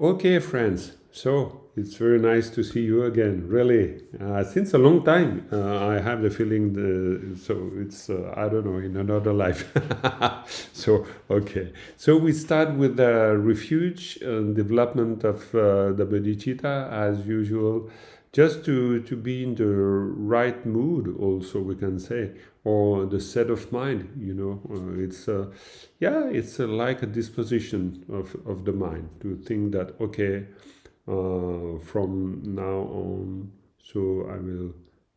Okay, friends. So it's very nice to see you again. Really, since a long time, I have the feeling. So it's I don't know, in another life. So okay. So we start with the refuge and development of the bodhicitta as usual, just to be in the right mood. Also, we can say, or the set of mind. It's like a disposition of the mind to think that, okay, from now on, so I will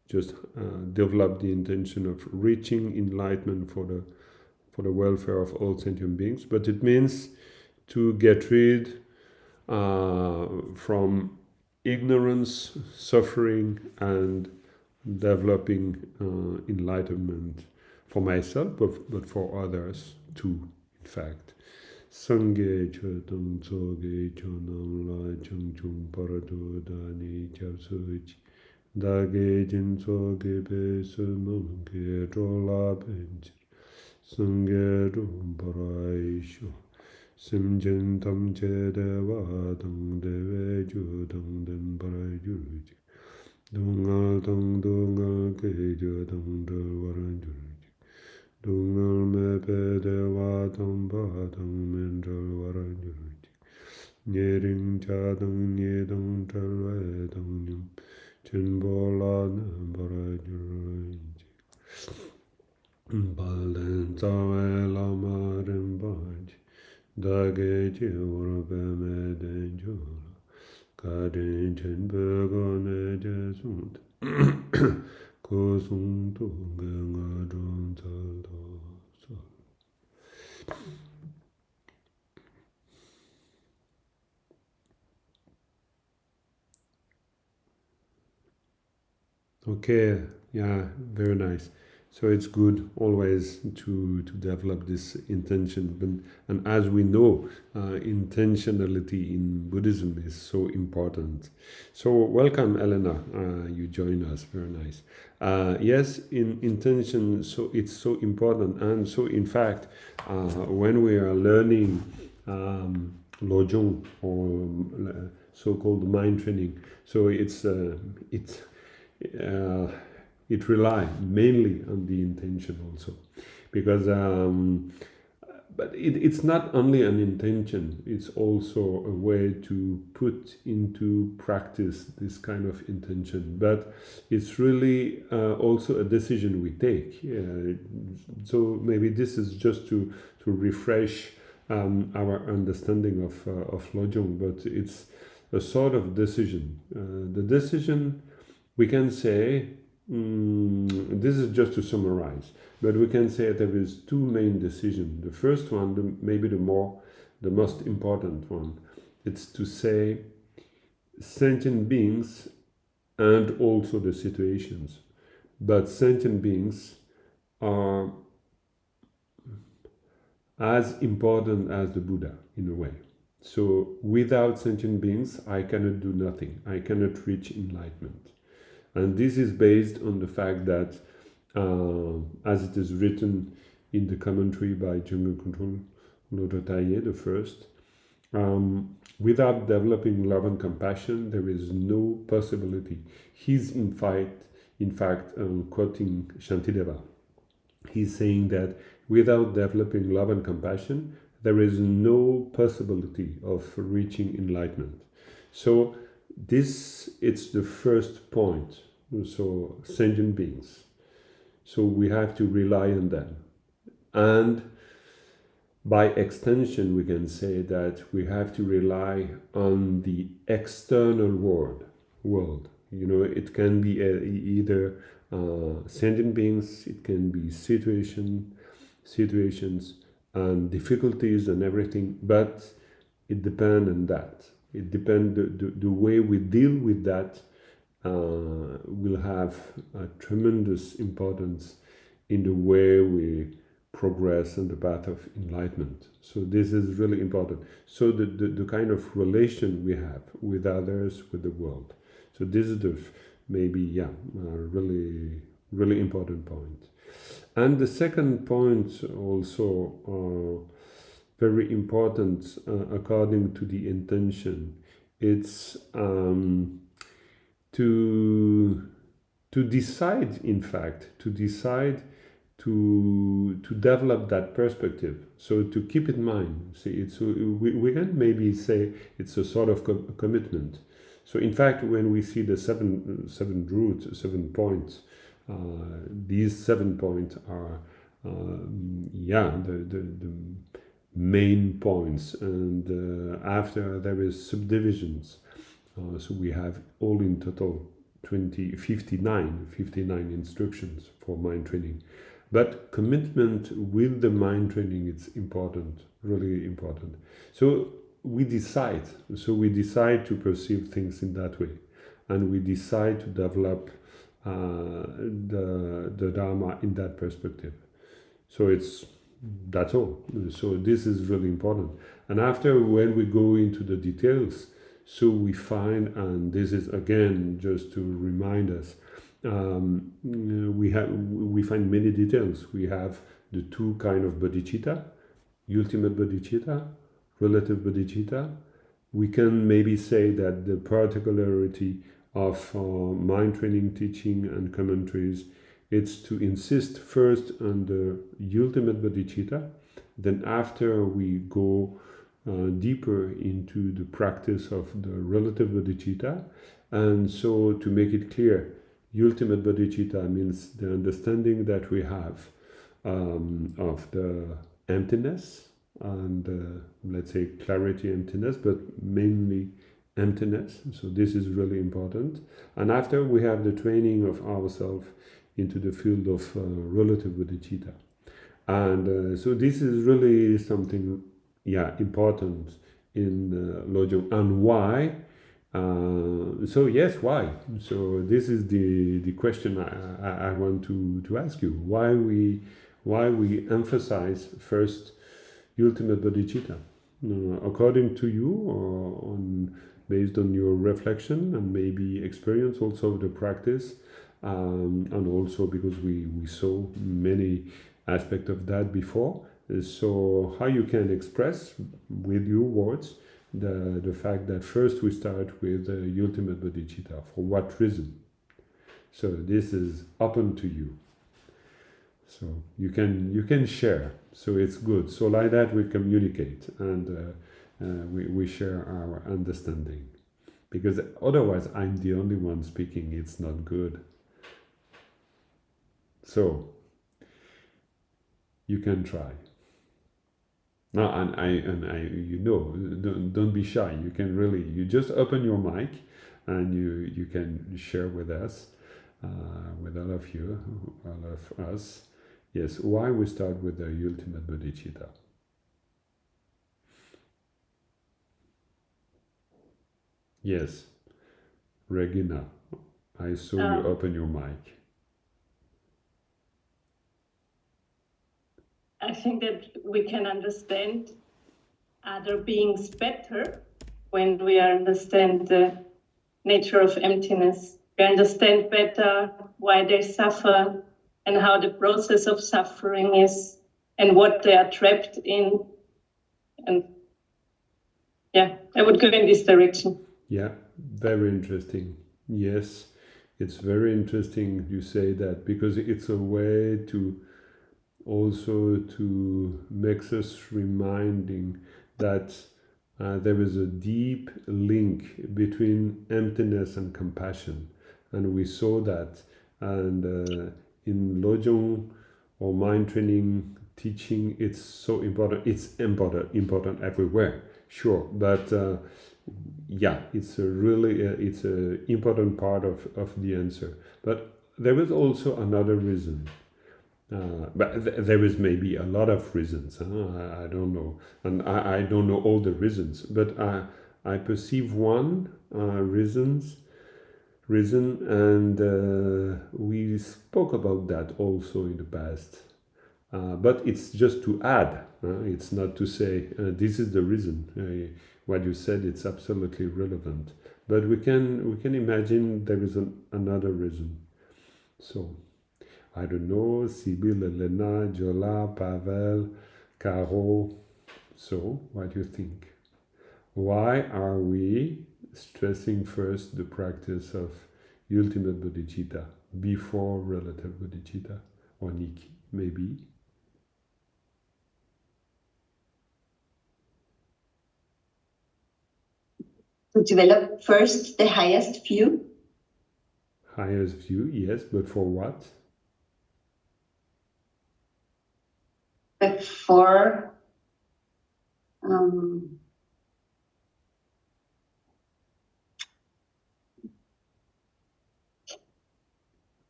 just develop the intention of reaching enlightenment for the welfare of all sentient beings. But it means to get rid from ignorance, suffering, and developing enlightenment for myself, but for others too, in fact. Sangye chodam tsoge chonam la changchung parado dani chapsuchi dage jin tsoge pe sumam ke drola bench sangye rum paraisho simjen tam che deva dang deve ju dang den parajuji dungal dang dungal ke ju dang de waranjuji dungal me pe deva dang ba dang men dal waranjuji nyering cha dang nye dang dal we dang nyum chen bo la na parajuji balen za we la ma ren baji dage che ora pe me den jola ka den chen pe go ne je sunt ko sung tu ge nga dong zal do so. Okay, yeah, very nice. So it's good always to develop this intention. And as we know, intentionality in Buddhism is so important. So welcome, Elena. You join us. Very nice. Yes, in intention, so it's so important. And so, in fact, when we are learning Lojong or so-called mind training, so uh, it relies mainly on the intention also, because but it's not only an intention, it's also a way to put into practice this kind of intention, but it's really also a decision we take. So maybe this is just to refresh our understanding of Lojong, but it's a sort of decision. The decision, we can say, this is just to summarize, but we can say there is two main decisions. The first one, maybe the most important one, it's to say sentient beings and also the situations. But sentient beings are as important as the Buddha in a way. So without sentient beings, I cannot do nothing. I cannot reach enlightenment. And this is based on the fact that, as it is written in the commentary by Jungle Control Nodotaye, the first, without developing love and compassion, there is no possibility. He's in fact, quoting Shantideva. He's saying that without developing love and compassion, there is no possibility of reaching enlightenment. So it's the first point. So sentient beings. So we have to rely on them. And by extension, we can say that we have to rely on the external world. It can be either sentient beings, it can be situations and difficulties and everything, but it depends on that. It depends, the way we deal with that will have a tremendous importance in the way we progress on the path of enlightenment. So this is really important. So the kind of relation we have with others, with the world. So this is maybe a really important point. And the second point also, very important according to the intention. It's to decide, in fact, to decide to develop that perspective. So to keep in mind, see, it's we can maybe say it's a sort of commitment. So in fact, when we see the seven roots, 7 points, these 7 points are the main points, and after there is subdivisions. So we have all in total 59 instructions for mind training. But commitment with the mind training, it's important, really important. So we decide to perceive things in that way, and we decide to develop the Dharma in that perspective. So that's all. So this is really important. And after, when we go into the details, so we find, and this is again just to remind us, we find many details. We have the 2 kind of bodhicitta, ultimate bodhicitta, relative bodhicitta. We can maybe say that the particularity of mind training teaching and commentaries, it's to insist first on the ultimate bodhicitta, then after we go deeper into the practice of the relative bodhicitta. And so to make it clear, ultimate bodhicitta means the understanding that we have of the emptiness, and let's say clarity emptiness, but mainly emptiness. So this is really important. And after, we have the training of ourselves into the field of relative bodhicitta. And so this is really something important in Lojong. And why? So yes, why? So this is the question I want to ask you. Why we emphasize first ultimate bodhicitta? According to you, or based on your reflection and maybe experience also of the practice, and also because we saw many aspects of that before. So how you can express with your words the fact that first we start with ultimate bodhicitta, for what reason? So this is open to you. So you can share. So it's good. So like that we communicate, and we share our understanding. Because otherwise I'm the only one speaking. It's not good. So you can try. No, and I, don't be shy. You can really, you just open your mic, and you can share with us, with all of you, all of us. Yes, why we start with the ultimate bodhicitta. Yes, Regina, I saw you open your mic. I think that we can understand other beings better when we understand the nature of emptiness. We understand better why they suffer and how the process of suffering is and what they are trapped in. And I would go in this direction. Yeah, very interesting. Yes, it's very interesting you say that, because it's a way to also to makes us reminding that there is a deep link between emptiness and compassion, and we saw that. And in Lojong or mind training teaching, it's so important. It's important everywhere, sure, but it's a really it's a important part of the answer. But there is also another reason. But there is maybe a lot of reasons. I don't know, and I don't know all the reasons. But I perceive one reason, and we spoke about that also in the past. But it's just to add. It's not to say this is the reason. What you said, it's absolutely relevant. But we can imagine there is another reason. So. I don't know, Sibyl, Elena, Jola, Pavel, Caro, So, what do you think? Why are we stressing first the practice of ultimate bodhicitta before relative bodhicitta or Niki, maybe? To develop first the highest view. Highest view, yes, but for what? But for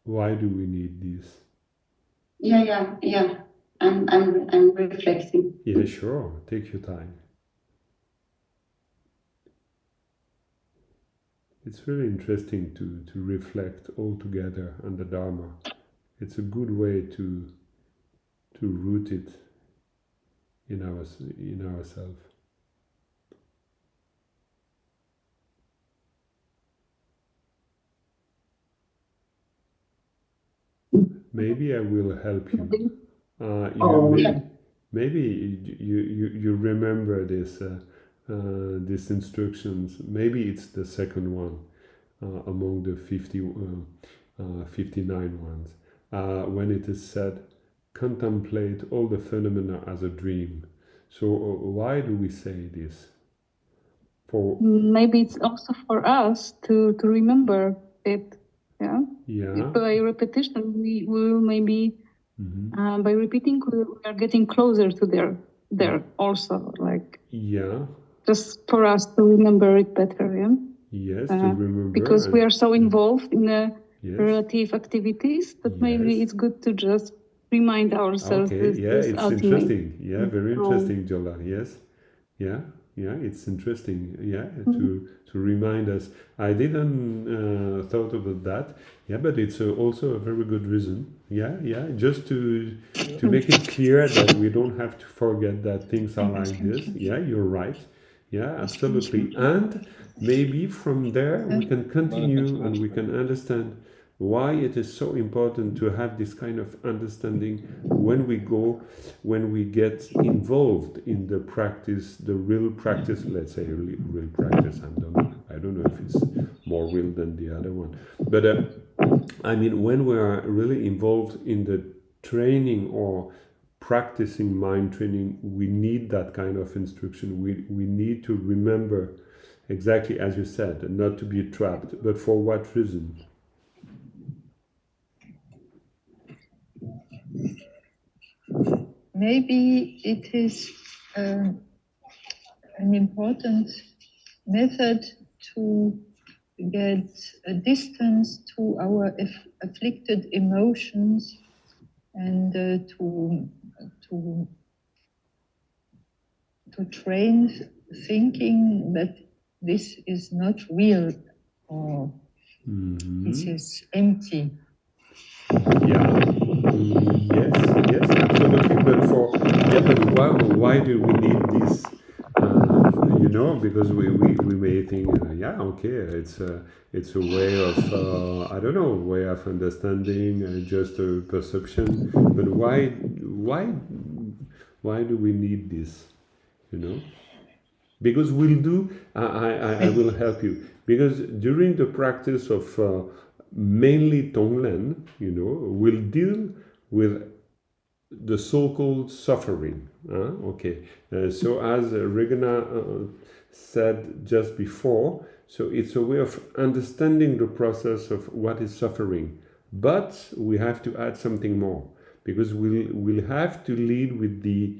why do we need this? Yeah. I'm reflecting. Yeah, sure. Take your time. It's really interesting to reflect all together on the Dharma. It's a good way to root it in ourselves. Maybe I will help you. Maybe you remember this these instructions. Maybe it's the second one among the 59 ones, when it is said, contemplate all the phenomena as a dream. So why do we say this? Maybe it's also for us to remember it. Yeah. By repetition, we will maybe by repeating, we are getting closer to there also. Like just for us to remember it better. Yeah. Yes, to remember, because we are so involved in the relative activities that maybe it's good to just remind ourselves. Okay, it's ultimate. Interesting. Yeah, very interesting, Jola. Yes, yeah, it's interesting. Yeah, to remind us. I didn't thought about that. Yeah, but it's also a very good reason. Yeah, just to make it clear that we don't have to forget that things are like this. Yeah, you're right. Yeah, absolutely. And maybe from there we can continue and we can understand why it is so important to have this kind of understanding when we get involved in the practice, the real practice, let's say real practice. I don't know if it's more real than the other one. But I mean, when we are really involved in the training or practicing mind training, we need that kind of instruction. We need to remember exactly as you said, not to be trapped. But for what reason? Maybe it is an important method to get a distance to our afflicted emotions and to train thinking that this is not real or this is empty. Yes, absolutely. But why do we need this? Because we may think, it's a way of I don't know, way of understanding, just a perception. But why do we need this? Because we'll do. I will help you. Because during the practice of mainly Tonglen, we'll deal with the so-called suffering. So as Regina said just before, so it's a way of understanding the process of what is suffering. But we have to add something more, because we'll have to lead with the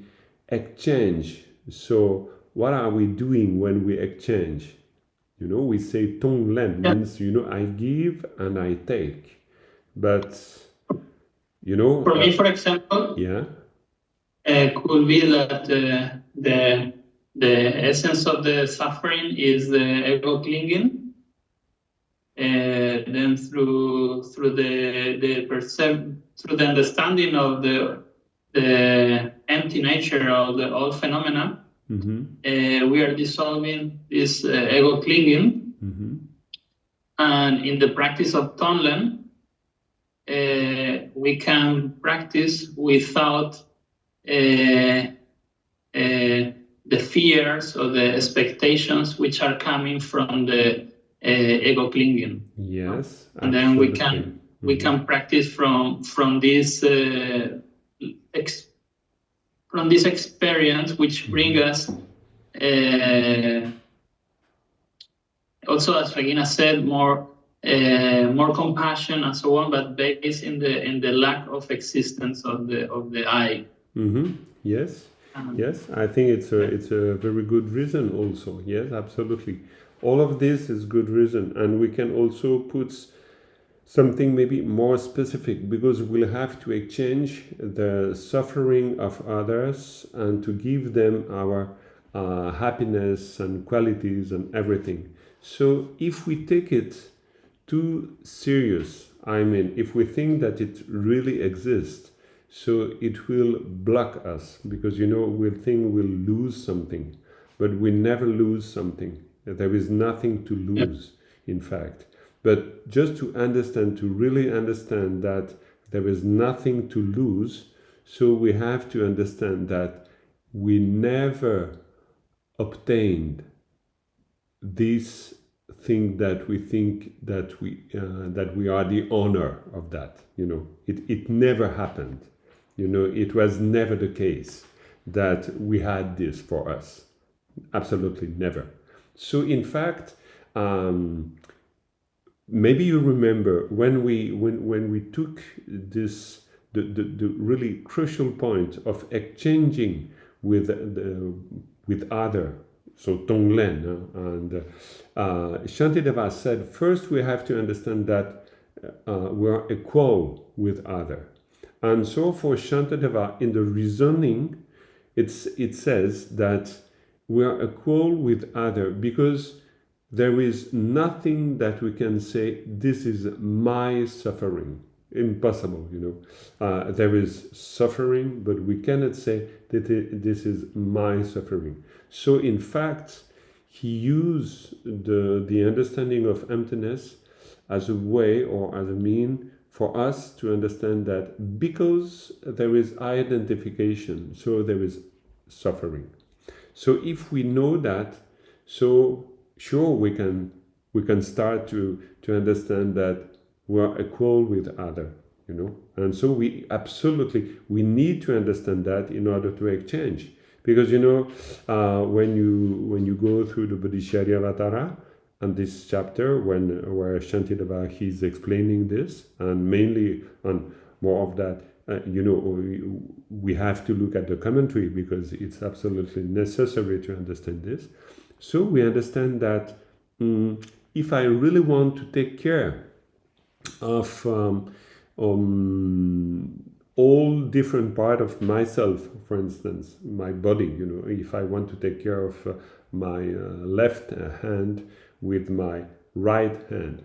exchange. So what are we doing when we exchange? We say Tonglen means, I give and I take. But, For me, for example, could be that the essence of the suffering is the ego clinging. Then through the understanding of the empty nature of all phenomena, we are dissolving this ego clinging. And in the practice of Tonglen, we can practice without the fears or the expectations which are coming from the ego clinging. Yes, and then we can practice from this from this experience, which bring us also, as Regina said, more compassion and so on, but based in the lack of existence of the I. Yes, yes. I think it's a very good reason also. Yes, absolutely. All of this is good reason, and we can also put something maybe more specific, because we'll have to exchange the suffering of others and to give them our happiness and qualities and everything. So if we take it too serious, I mean, if we think that it really exists, so it will block us, because we think we'll lose something, but we never lose something. There is nothing to lose, in fact. But just to really understand that there is nothing to lose, so we have to understand that we never obtained this thing that we think that we are the owner of that. It never happened. It was never the case that we had this for us. Absolutely never. So in fact, maybe you remember when we took this the really crucial point of exchanging with other. So Tonglen and Shantideva said, first we have to understand that we are equal with other. And so for Shantideva, in the reasoning, it says that we are equal with other because there is nothing that we can say, this is my suffering. Impossible, there is suffering, but we cannot say that this is my suffering. So in fact, he used the understanding of emptiness as a way or as a mean for us to understand that because there is identification, so there is suffering. So if we know that, so sure we can start to understand that we are equal with other, and so we need to understand that in order to exchange. Because when you go through the Bodhisattva and this chapter, where Shantideva he's explaining this, and mainly on more of that, we have to look at the commentary because it's absolutely necessary to understand this. So we understand that if I really want to take care of all different part of myself, for instance, my body, if I want to take care of my left hand with my right hand,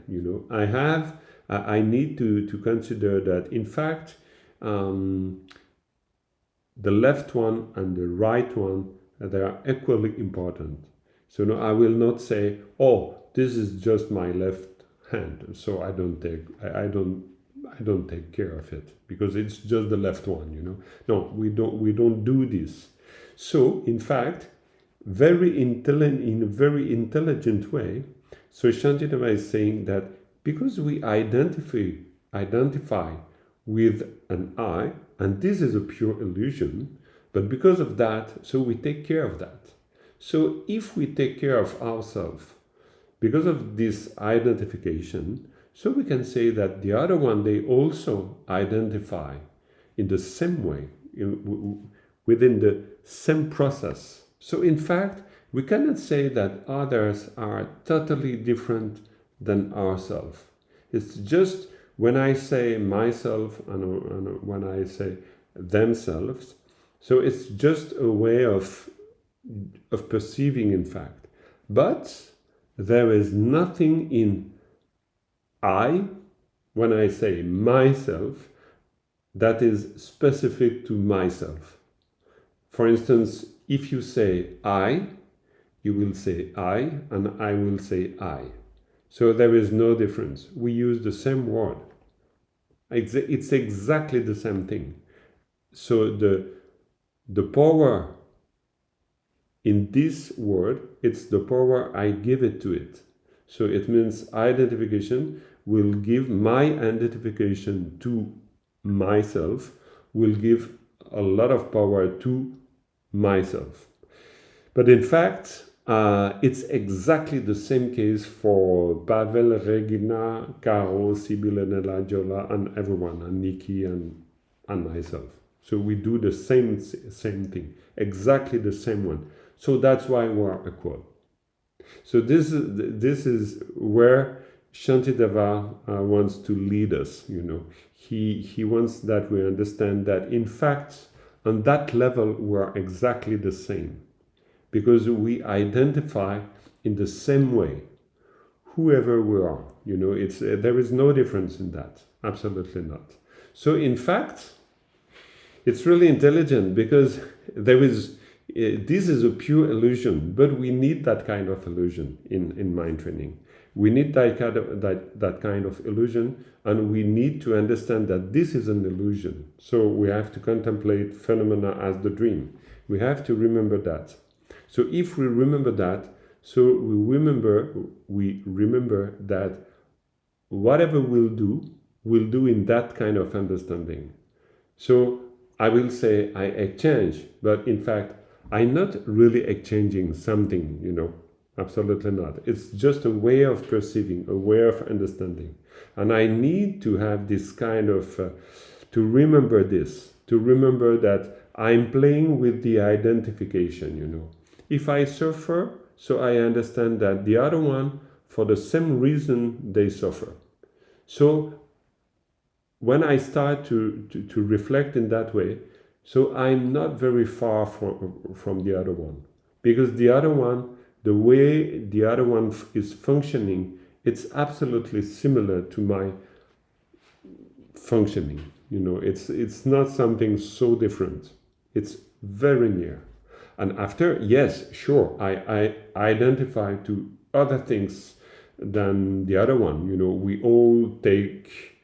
I need to consider that, in fact, the left one and the right one, they are equally important. So no, I will not say, oh, this is just my left hand, so I don't take care of it because it's just the left one, No, we don't do this. So in fact, in a very intelligent way, so Shantideva is saying that because we identify with an I, and this is a pure illusion, but because of that, so we take care of that. So if we take care of ourselves because of this identification, so we can say that the other one, they also identify in the same way, within the same process. So in fact, we cannot say that others are totally different than ourselves. It's just when I say myself and when I say themselves, so it's just a way of perceiving, in fact. But there is nothing in I, when I say myself, that is specific to myself. For instance, if you say I, you will say I, and I will say I. So there is no difference. We use the same word. It's exactly the same thing. So the power in this word, it's the power I give it to it. So it means identification will give my identification to myself, will give a lot of power to myself. But in fact, it's exactly the same case for Pavel, Regina, Caro, Sibylle, Nella, Jola, and everyone, and Nikki and myself. So we do the same thing, exactly the same one. So that's why we are equal. So this is where Shantideva wants to lead us. He wants that we understand that in fact on that level we are exactly the same, because we identify in the same way, whoever we are. There is no difference in that, absolutely not. So in fact, it's really intelligent, because this is a pure illusion, but we need that kind of illusion in mind training. We need that kind of illusion, and we need to understand that this is an illusion. So we have to contemplate phenomena as the dream. We have to remember that. So if we remember that, so we remember that whatever we'll do in that kind of understanding. So I will say I exchange, but in fact, I'm not really exchanging something, absolutely not. It's just a way of perceiving, a way of understanding. And I need to have this kind of, to remember this, to remember that I'm playing with the identification, If I suffer, so I understand that the other one, for the same reason, they suffer. So when I start to reflect in that way, so I'm not very far from the other one, because the other one, the way the other one is functioning, it's absolutely similar to my functioning. It's not something so different. It's very near. And after, yes, sure, I identify to other things than the other one. We all take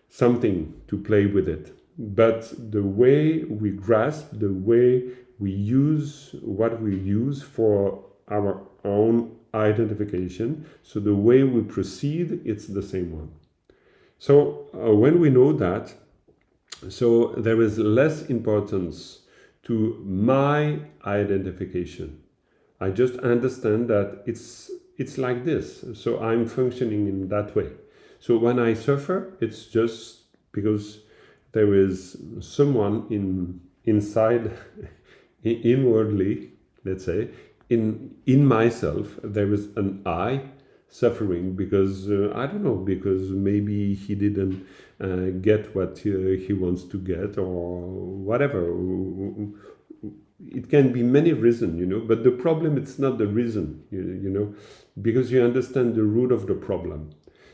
something to play with it. But the way we grasp, the way we use what we use for our own identification, so the way we proceed, it's the same one. So when we know that, so there is less importance to my identification. I just understand that it's like this. So I'm functioning in that way. So when I suffer, it's just because there is someone inside, inwardly, let's say, in myself, there is an I suffering because I don't know, because maybe he didn't get what he wants to get, or whatever. It can be many reasons, but the problem, it's not the reason, because you understand the root of the problem.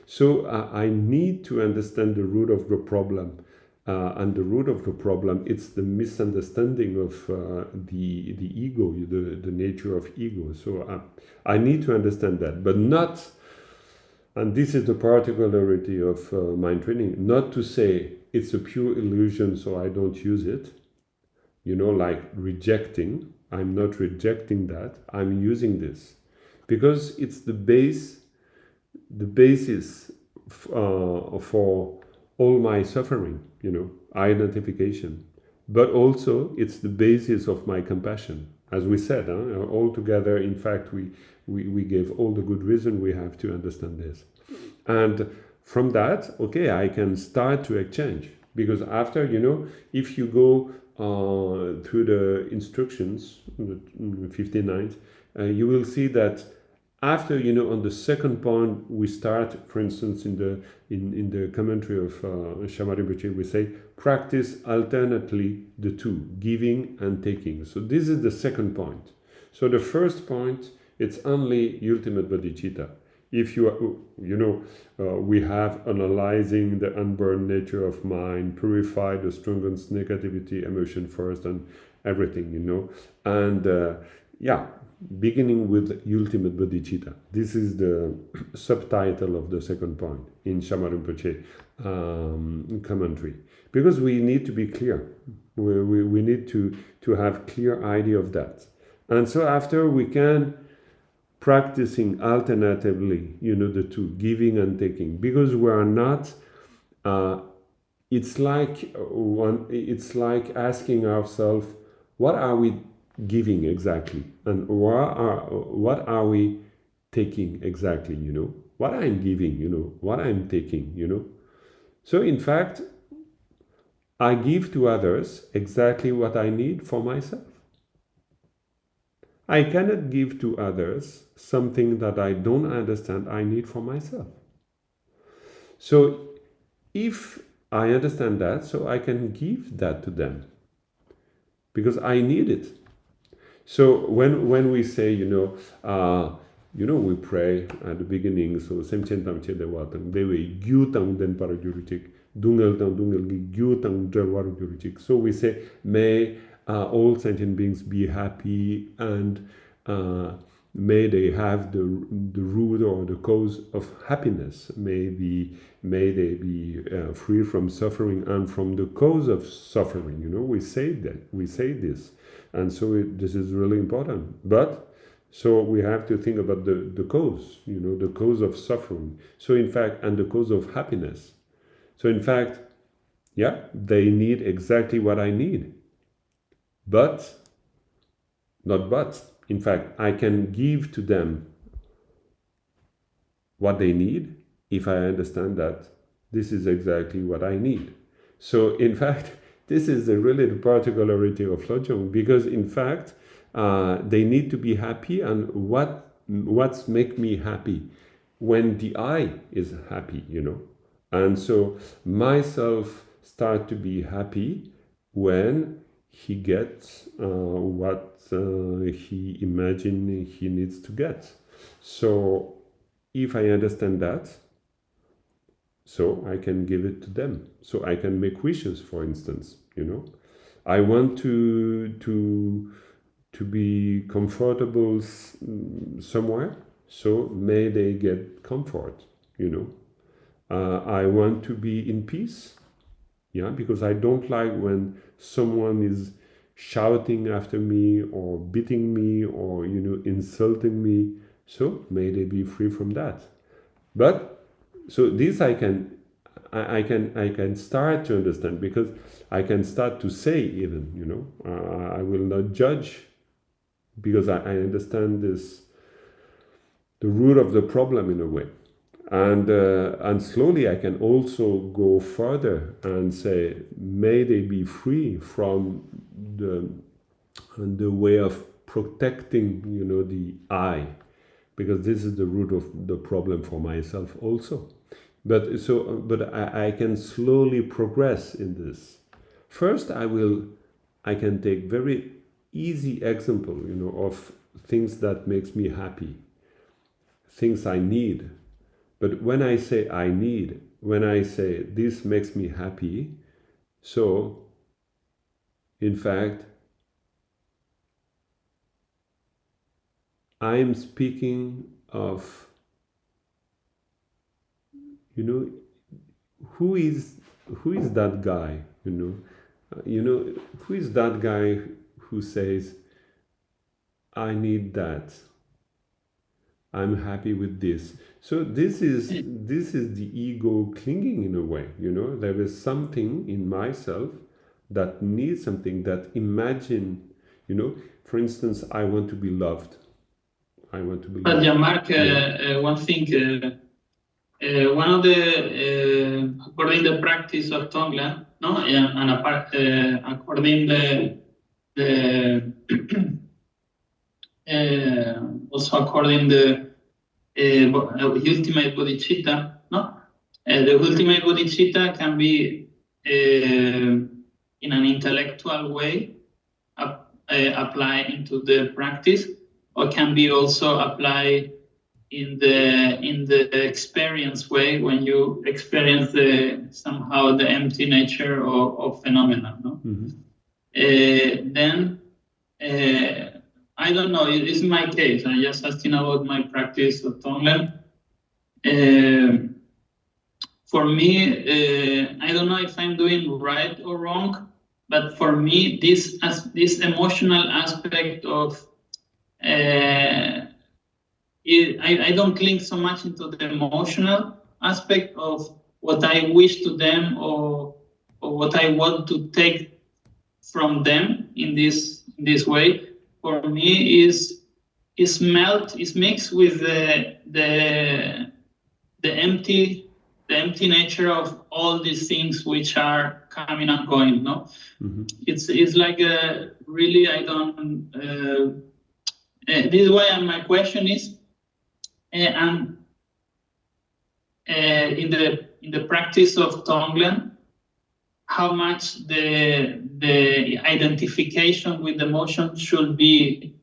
So I need to understand the root of the problem. And the root of the problem, it's the misunderstanding of the ego, the nature of ego. So I need to understand that, but not, and this is the particularity of mind training, not to say it's a pure illusion, so I don't use it, like rejecting. I'm not rejecting that, I'm using this, because it's the basis for all my suffering, identification. But also, it's the basis of my compassion. As we said, all together, in fact, we gave all the good reason we have to understand this. And from that, okay, I can start to exchange. Because after, if you go through the instructions, the 59th, you will see that after, on the second point, we start, for instance, in the commentary of Shammai Rinpoche, we say, practice alternately the two, giving and taking. So this is the second point. So the first point, it's only ultimate bodhicitta. If you are, we have analyzing the unborn nature of mind, purify the strongest negativity, emotion first, and everything, and beginning with ultimate bodhicitta. This is the subtitle of the second point in Shammai Rinpoche commentary. Because we need to be clear. We need to have clear idea of that. And so after we can practicing alternatively, the two, giving and taking, because we are not, it's like asking ourselves, what are we giving exactly? And what are we taking exactly, What I'm giving, what I'm taking, So in fact, I give to others exactly what I need for myself. I cannot give to others something that I don't understand I need for myself. So if I understand that, so I can give that to them because I need it. So when we say, we pray at the beginning, so semchen tam che de watang dewe gyu tang den para juruchik dungal tang dungal gi gyu tang de waru juruchik. So we say, may all sentient beings be happy, and may they have the root or the cause of happiness. May they be free from suffering and from the cause of suffering. We say this, and so this is really important. But so we have to think about the cause, the cause of suffering. So in fact, and the cause of happiness. So in fact, they need exactly what I need. In fact, I can give to them what they need if I understand that this is exactly what I need. So in fact, this is really the particularity of Lojong, because in fact, they need to be happy, and what's make me happy? When the I is happy, And so myself start to be happy when he gets what he imagine he needs to get. So if I understand that, so I can give it to them. So I can make wishes, for instance, I want to be comfortable somewhere, so may they get comfort, I want to be in peace, because I don't like when someone is shouting after me or beating me or insulting me. So may they be free from that. But so this I can start to understand, because I can start to say even, I will not judge, because I understand the root of the problem in a way. And slowly I can also go further and say, may they be free from the way of protecting, the I, because this is the root of the problem for myself also. But I can slowly progress in this. First, I can take very easy example, of things that makes me happy, things I need. But when I say I need, when I say this makes me happy, so in fact, I am speaking of, who is that guy, who is that guy who says, I need that, I'm happy with this. So this is the ego clinging in a way, there is something in myself that needs something, that imagine, for instance, I want to be loved. But Jean-Marc, one thing, one of the, according to the practice of Tonglen, and according also according the ultimate bodhicitta, the ultimate bodhicitta can be in an intellectual way applied into the practice, or can be also applied in the experience way, when you experience somehow the empty nature of phenomena. Then I don't know. It's my case. I'm just asking about my practice of Tonglen. For me, I don't know if I'm doing right or wrong, but for me, this emotional aspect of I don't cling so much into the emotional aspect of what I wish to them or what I want to take from them in this way. For me, is mixed with the empty nature of all these things which are coming and going. No, it's like really I don't. This is why my question is, in the practice of Tonglen, how much the identification with emotion should be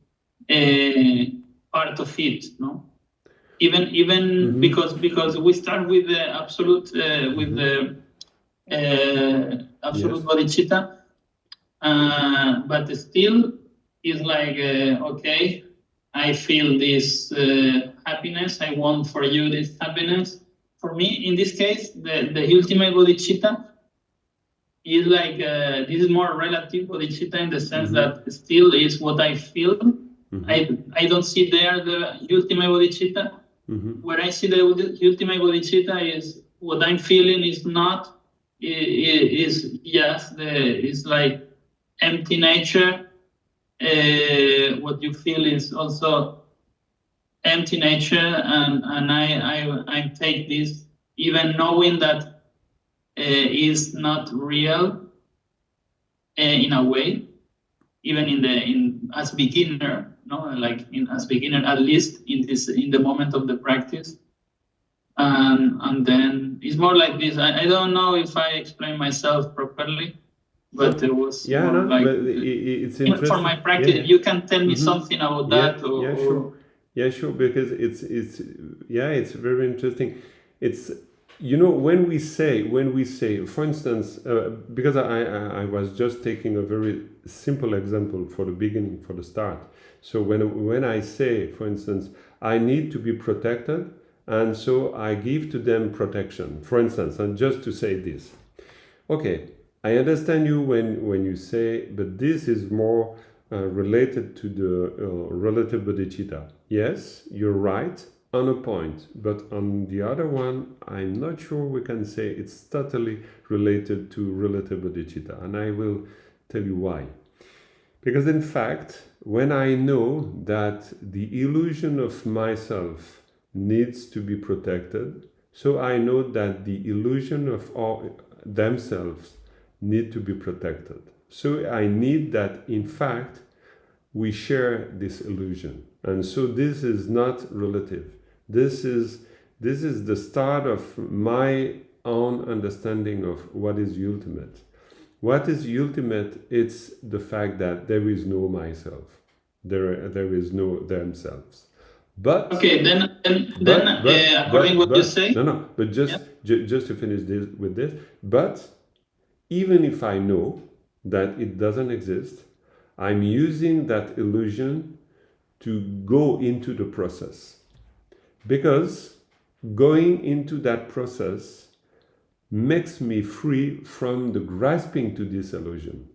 part of it, no? Even because we start with the absolute with the absolute bodhicitta, but still is like okay, I feel this happiness. I want for you this happiness. For me, in this case, the ultimate bodhicitta is like this is more relative bodhicitta in the sense that still is what I feel. I don't see there the ultimate bodhicitta. Where I see the ultimate bodhicitta is what I'm feeling is not is yes is like empty nature. What you feel is also empty nature, and I take this even knowing that is not real in a way, even in as beginner. No, like as beginner, at least in the moment of the practice, and then it's more like this. I don't know if I explain myself properly, but it was but it's interesting for my practice. You can tell me something about that. Sure, because it's very interesting. It's when we say, for instance, because I was just taking a very simple example for the beginning, for the start. So when I say, for instance, I need to be protected, and so I give to them protection, for instance, and just to say this, okay, I understand you when you say, but this is more related to the relative bodhicitta. Yes, you're right on a point, but on the other one, I'm not sure we can say it's totally related to relative bodhicitta, and I will tell you why. Because in fact, when I know that the illusion of myself needs to be protected, so I know that the illusion of all themselves need to be protected. So I need that, in fact, we share this illusion. And so this is not relative. This is the start of my own understanding of what is ultimate. What is ultimate? It's the fact that there is no myself. There is no themselves. But okay, then according what you say. No. But just to finish this with this. But even if I know that it doesn't exist, I'm using that illusion to go into the process, because going into that process makes me free from the grasping to this illusion.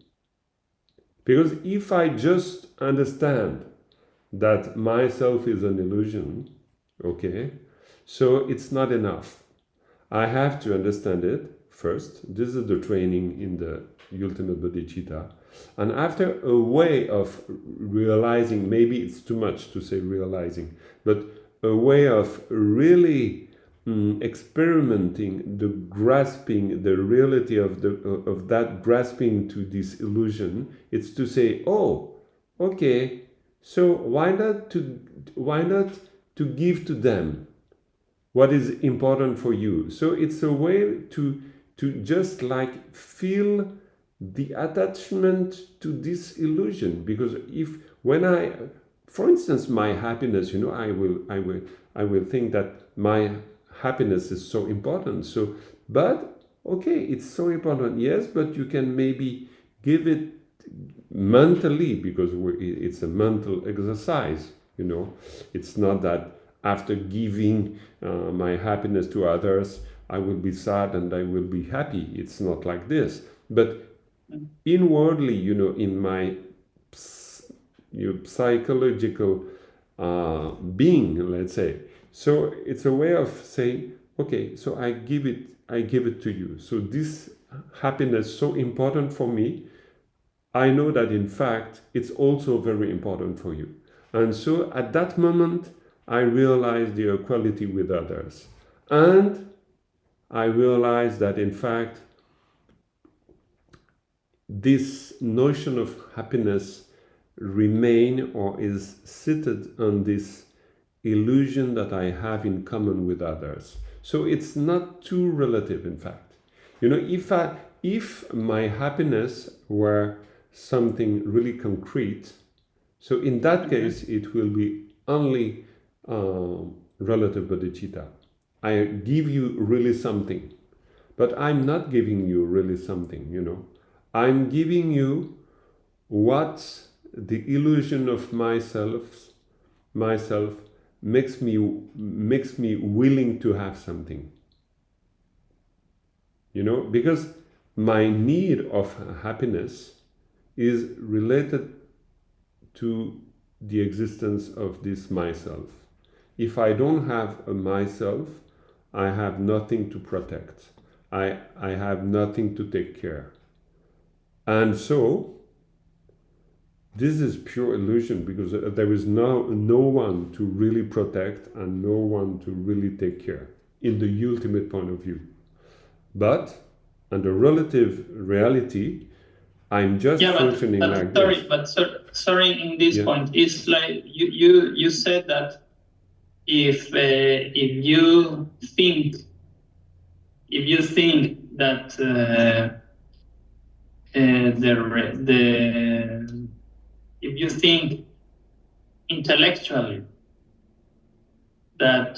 Because if I just understand that myself is an illusion, okay, so it's not enough. I have to understand it first. This is the training in the ultimate bodhicitta. And after a way of realizing, maybe it's too much to say realizing, but a way of really experimenting the grasping, the reality of that grasping to this illusion, it's to say, oh, okay, so why not to give to them what is important for you? So it's a way to just like feel the attachment to this illusion, because for instance, my happiness, I will think that my happiness is so important. So, but okay, it's so important, yes, but you can maybe give it mentally, because it's a mental exercise. It's not that after giving my happiness to others, I will be sad and I will be happy. It's not like this. But inwardly, in my psychological being, let's say. So it's a way of saying, okay, so I give it to you. So this happiness so important for me, I know that in fact it's also very important for you. And so at that moment I realize the equality with others, and I realize that in fact this notion of happiness remain or is seated on this illusion that I have in common with others. So it's not too relative, in fact. You know, if my happiness were something really concrete, so in that case it will be only relative bodhicitta. I give you really something, but I'm not giving you really something, you know. I'm giving you what the illusion of myself makes me willing to have something. You know, because my need of happiness is related to the existence of this myself. If I don't have a myself, I have nothing to protect. I have nothing to take care. And so this is pure illusion, because there is no one to really protect and no one to really take care in the ultimate point of view. But under relative reality, I'm just functioning like this. But sorry, in this point, it's like you said that if you think that if you think intellectually that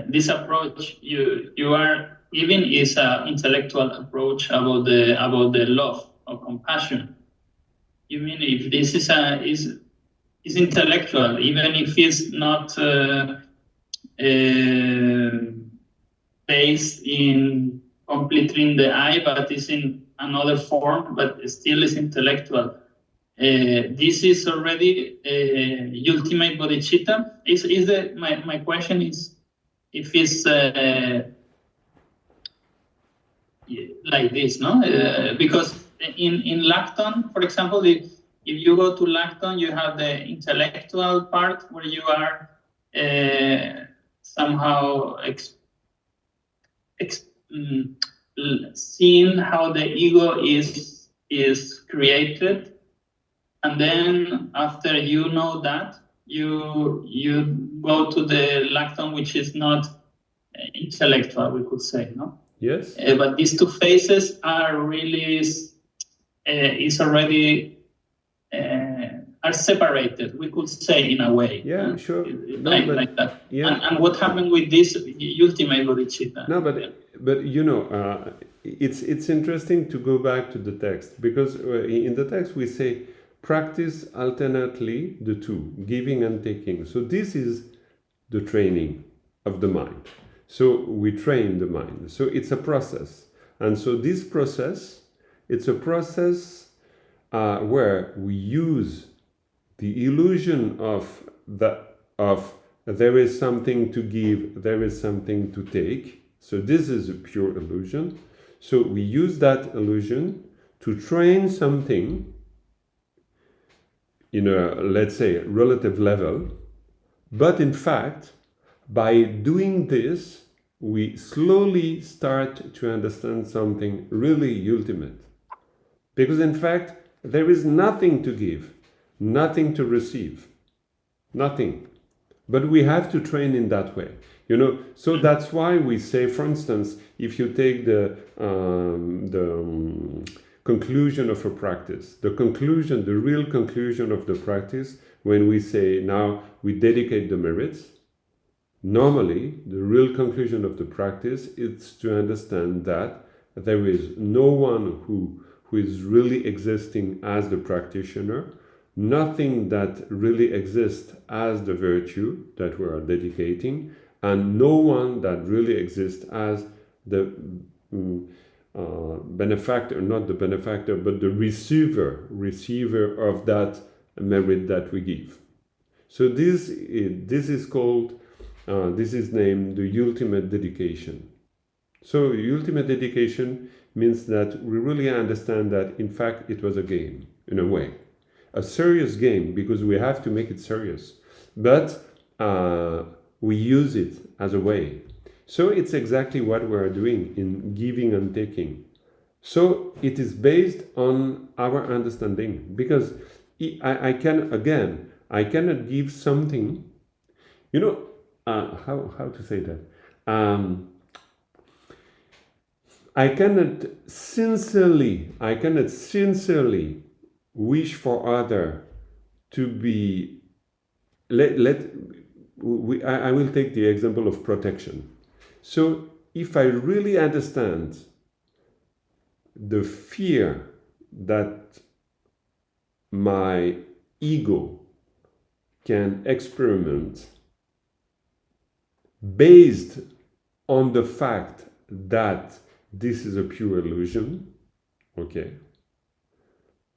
this approach you are giving is an intellectual approach about the love or compassion, you mean if this is intellectual, even if it's not based in completely in the I, but it's in another form, but still is intellectual. This is already ultimate bodhicitta. My question is if it's like this, no? Because in Lacton, for example, if you go to Lacton, you have the intellectual part where you are somehow seeing how the ego is created, and then after you know that, you go to the Lacton, which is not intellectual, we could say, no? Yes. But these two phases are really is already are separated, we could say, in a way. Yeah, sure. Like that. Yeah. And what happened with this ultimate bodhicitta? No, but you know, it's interesting to go back to the text, because in the text we say practice alternately the two, giving and taking. So this is the training of the mind. So we train the mind. So it's a process. And so this process, it's a process where we use the illusion of there is something to give, there is something to take. So this is a pure illusion. So we use that illusion to train something in a, let's say, relative level. But in fact, by doing this, we slowly start to understand something really ultimate. Because in fact, there is nothing to give, nothing to receive, nothing. But we have to train in that way, you know. So that's why we say, for instance, if you take the conclusion of a practice, the real conclusion of the practice, when we say now we dedicate the merits, normally the real conclusion of the practice is to understand that there is no one who is really existing as the practitioner, nothing that really exists as the virtue that we are dedicating, and no one that really exists as the benefactor, not the benefactor, but the receiver of that merit that we give. So this is called, this is named the ultimate dedication. So ultimate dedication means that we really understand that in fact it was a game, in a way. A serious game, because we have to make it serious. But we use it as a way. So it's exactly what we are doing in giving and taking. So it is based on our understanding, because I cannot give something, you know, how to say that? I cannot sincerely wish for other to be. I will take the example of protection. So if I really understand the fear that my ego can experiment based on the fact that this is a pure illusion, okay?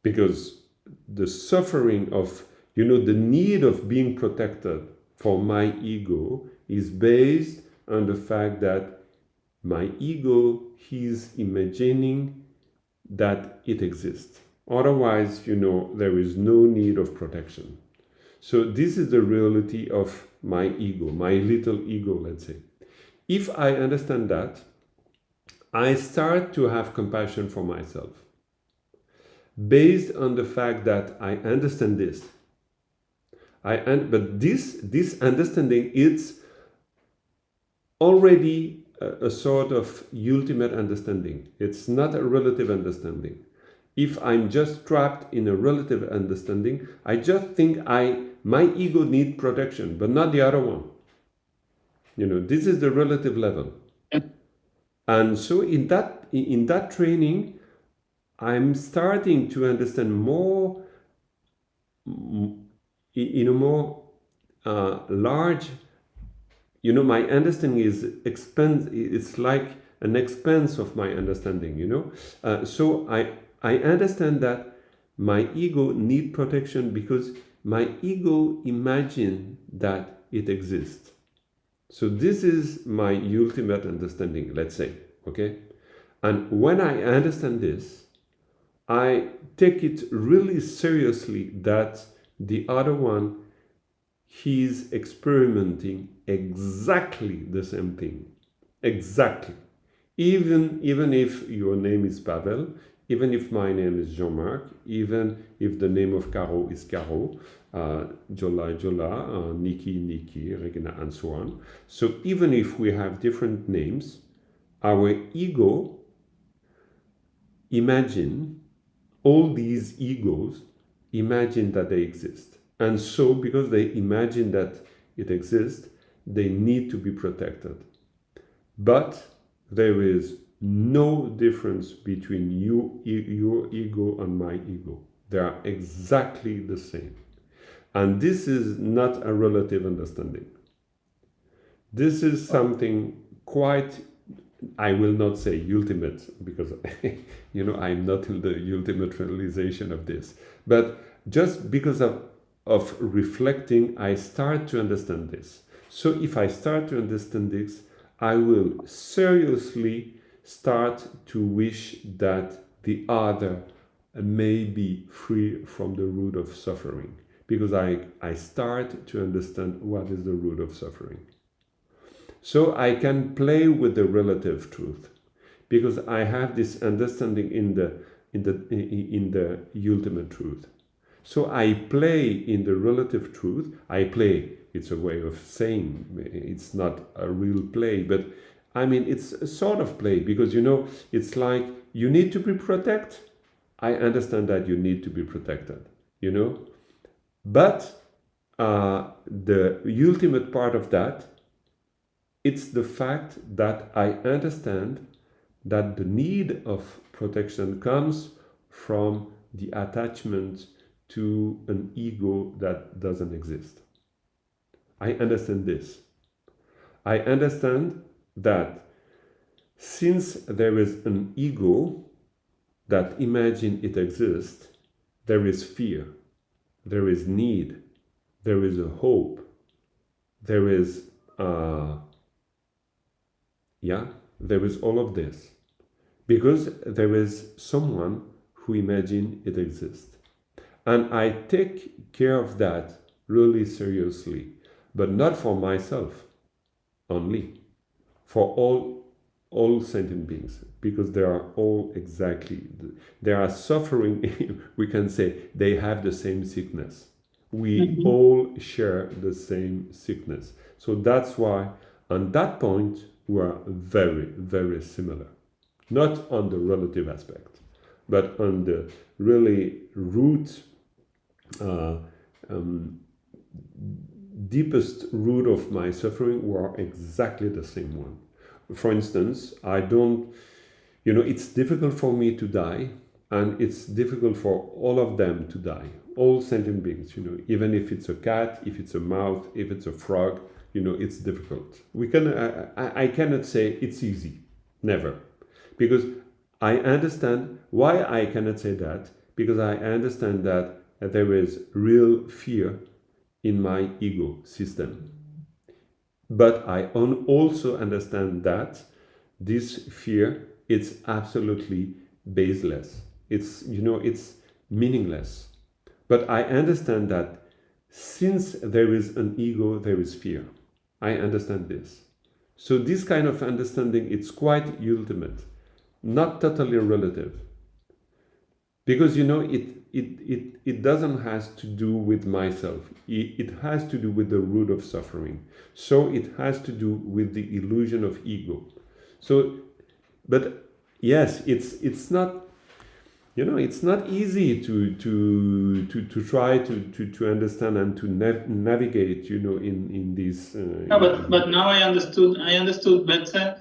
Because the suffering of, the need of being protected for my ego is based on the fact that my ego is imagining that it exists. Otherwise, there is no need of protection. So this is the reality of my ego, my little ego, let's say. If I understand that, I start to have compassion for myself. Based on the fact that I understand this. But this understanding, it's already a sort of ultimate understanding. It's not a relative understanding. If I'm just trapped in a relative understanding, I just think my ego needs protection, but not the other one. This is the relative level. And so in that training, I'm starting to understand more, in a more large, my understanding is it's like an expanse of my understanding, so I understand that my ego needs protection because my ego imagines that it exists. So this is my ultimate understanding, let's say, okay? And when I understand this, I take it really seriously that the other one, he's experimenting exactly the same thing. Exactly. Even if your name is Pavel, even if my name is Jean-Marc, even if the name of Caro is Caro, Jola, Nikki, Regina, and so on. So even if we have different names, our ego imagine, all these egos imagine that they exist. And so because they imagine that it exists, they need to be protected. But there is no difference between your ego and my ego. They are exactly the same. And this is not a relative understanding. This is something quite, I will not say ultimate, because I'm not in the ultimate realization of this. But just because of reflecting, I start to understand this. So if I start to understand this, I will seriously start to wish that the other may be free from the root of suffering, because I start to understand what is the root of suffering. So I can play with the relative truth, because I have this understanding in the ultimate truth. So I play in the relative truth. I play, it's a way of saying, it's not a real play, but I mean, it's a sort of play, because, it's like you need to be protected. I understand that you need to be protected, But the ultimate part of that, it's the fact that I understand that the need of protection comes from the attachment to an ego that doesn't exist. I understand this. I understand that since there is an ego that imagines it exists, there is fear, there is need, there is a hope, there is, there is all of this. Because there is someone who imagines it exists. And I take care of that really seriously, but not for myself only, for all sentient beings, because they are all they are suffering, we can say they have the same sickness. We all share the same sickness. So that's why, on that point, we are very, very similar. Not on the relative aspect, but on the really root, deepest root of my suffering, we are exactly the same one. For instance, it's difficult for me to die, and it's difficult for all of them to die, all sentient beings, even if it's a cat, if it's a mouse, if it's a frog, it's difficult. I cannot say it's easy, never. Because I understand why I cannot say that, because I understand that there is real fear in my ego system. But I also understand that this fear is absolutely baseless. It's meaningless. But I understand that since there is an ego, there is fear. I understand this. So this kind of understanding, it's quite ultimate. Not totally relative, because it doesn't has to do with myself. It has to do with the root of suffering. So it has to do with the illusion of ego. So, but yes, it's not. It's not easy to try to understand and to navigate. In this. But now I understood better,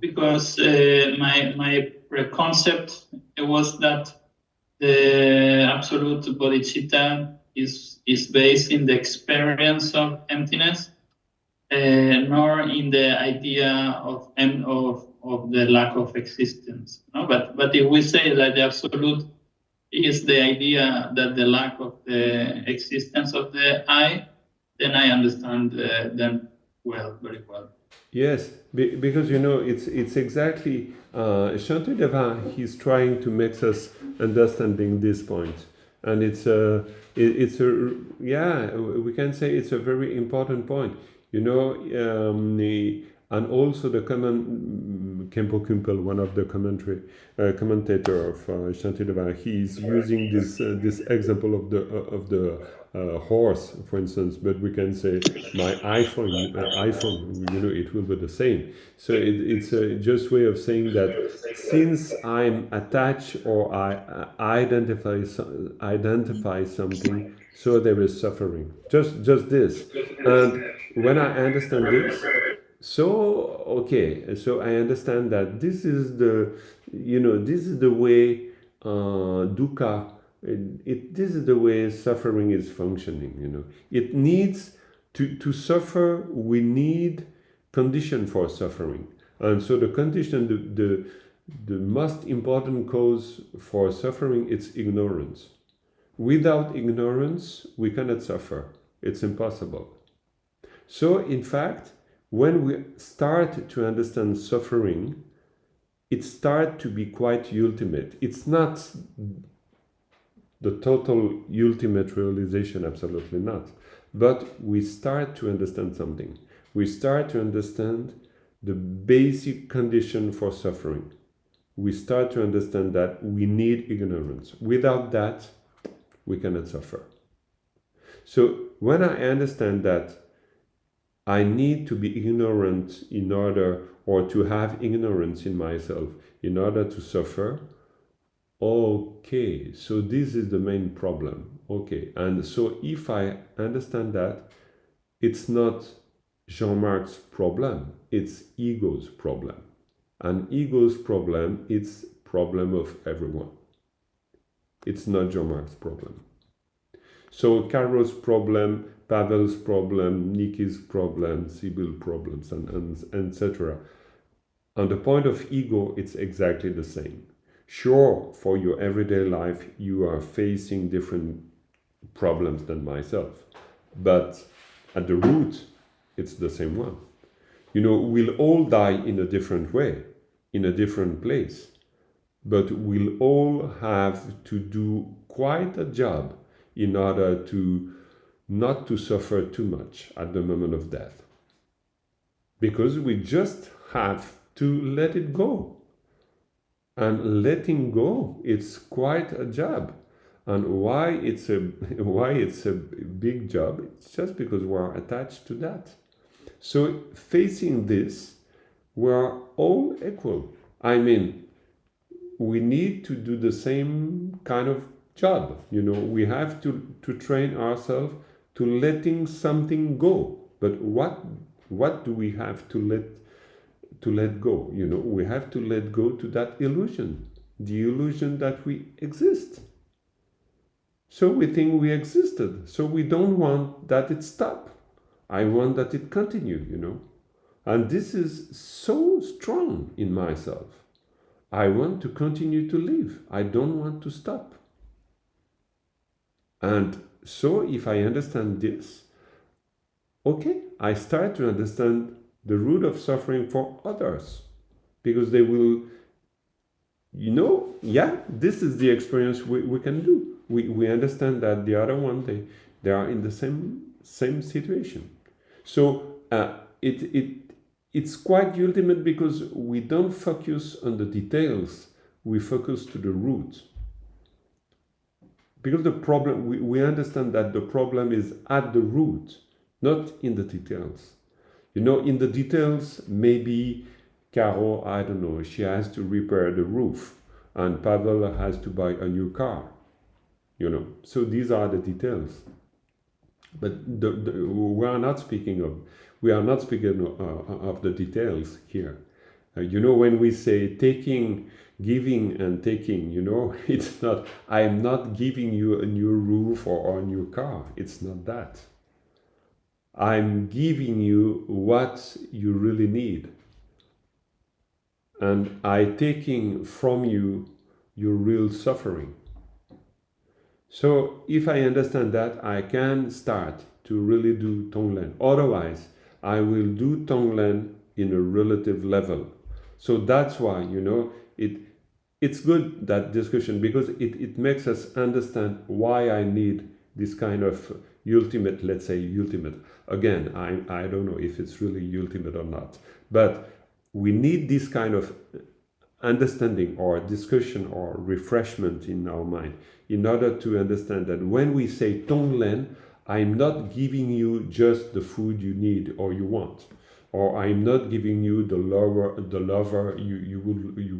because my preconcept was that the absolute bodhicitta is based in the experience of emptiness, nor in the idea of the lack of existence. No? But if we say that the absolute is the idea that the lack of the existence of the I, then I understand them very well. Yes, because it's exactly Shantideva. He's trying to make us understanding this point, and we can say it's a very important point. And also the Khenpo Kumpel, one of the commentator of Shantideva, he's using this example of the horse, for instance. But we can say my iPhone, it will be the same. So it's a just way of saying that since I'm attached or I identify something, so there is suffering. Just this. And when I understand this. So I understand that this is the way dukkha. This is the way suffering is functioning. It needs to suffer. We need condition for suffering, and so the condition, the most important cause for suffering, is ignorance. Without ignorance, we cannot suffer. It's impossible. So, in fact, when we start to understand suffering, it starts to be quite ultimate. It's not the total ultimate realization, absolutely not. But we start to understand something. We start to understand the basic condition for suffering. We start to understand that we need ignorance. Without that, we cannot suffer. So when I understand that I need to be ignorant in order, or to have ignorance in myself in order to suffer, okay, so this is the main problem. Okay, and so if I understand that, it's not Jean-Marc's problem, it's ego's problem. And ego's problem, it's problem of everyone. It's not Jean-Marc's problem. So Caro's problem, Pavel's problem, Nikki's problem, Sibyl's problems, and etc. On the point of ego, it's exactly the same. Sure, for your everyday life, you are facing different problems than myself. but at the root, it's the same one. You know, we'll all die in a different way, in a different place, but we'll all have to do quite a job in order to not to suffer too much at the moment of death. Because we just have to let it go. And letting go, it's quite a job. And why it's a big job? It's just because we're attached to that. So facing this, we're all equal. I mean, we need to do the same kind of job. You know, we have to train ourselves to letting something go. But what do we have to let go? You know, we have to let go to that illusion, the illusion that we exist. So we think we existed. So we don't want that it stop. I want that it continue, you know. And this is so strong in myself. I want to continue to live. I don't want to stop. And so if I understand this, okay, I start to understand the root of suffering for others. Because they will, you know, yeah, this is the experience we can do. We understand that the other one, they are in the same situation. So it's quite ultimate because we don't focus on the details, we focus to the root. Because the problem, we understand that the problem is at the root, not in the details. You know, in the details, maybe Caro, I don't know, she has to repair the roof and Pavel has to buy a new car. You know, so these are the details. But we are not speaking of the details here. You know, when we say taking, giving and taking, you know, it's not, I'm not giving you a new roof or a new car. It's not that. I'm giving you what you really need. And I'm taking from you your real suffering. So if I understand that, I can start to really do Tonglen. Otherwise, I will do Tonglen in a relative level. So that's why, you know, it's good, that discussion, because it makes us understand why I need this kind of ultimate, let's say ultimate. Again, I don't know if it's really ultimate or not, but we need this kind of understanding or discussion or refreshment in our mind in order to understand that when we say Tonglen, I'm not giving you just the food you need or you want, or I'm not giving you the lover you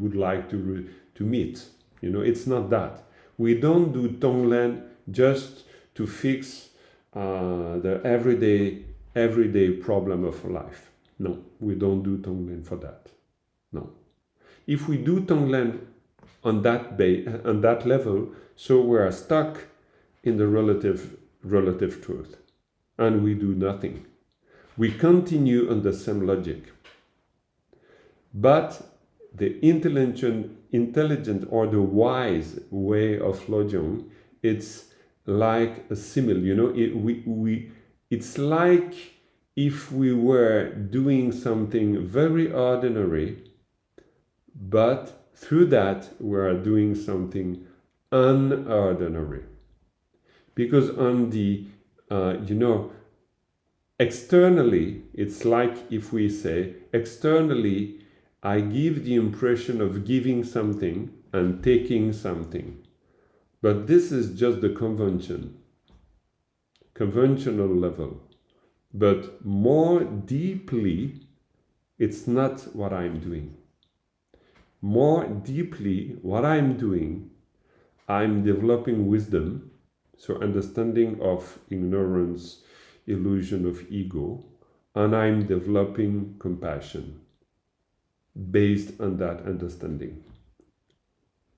would like to meet. You know, it's not that. We don't do Tonglen just to fix the everyday problem of life. No, we don't do Tonglen for that. No. If we do Tonglen on that level, so we are stuck in the relative truth, and we do nothing. We continue on the same logic. But the intelligent or the wise way of Lojong, it's like a simile. You know, it's like if we were doing something very ordinary, but through that we are doing something unordinary. Because on the, you know, externally, it's like if we say, externally, I give the impression of giving something and taking something. But this is just the conventional level. But more deeply, it's not what I'm doing. More deeply, what I'm doing, I'm developing wisdom, so understanding of ignorance, illusion of ego, and I'm developing compassion based on that understanding.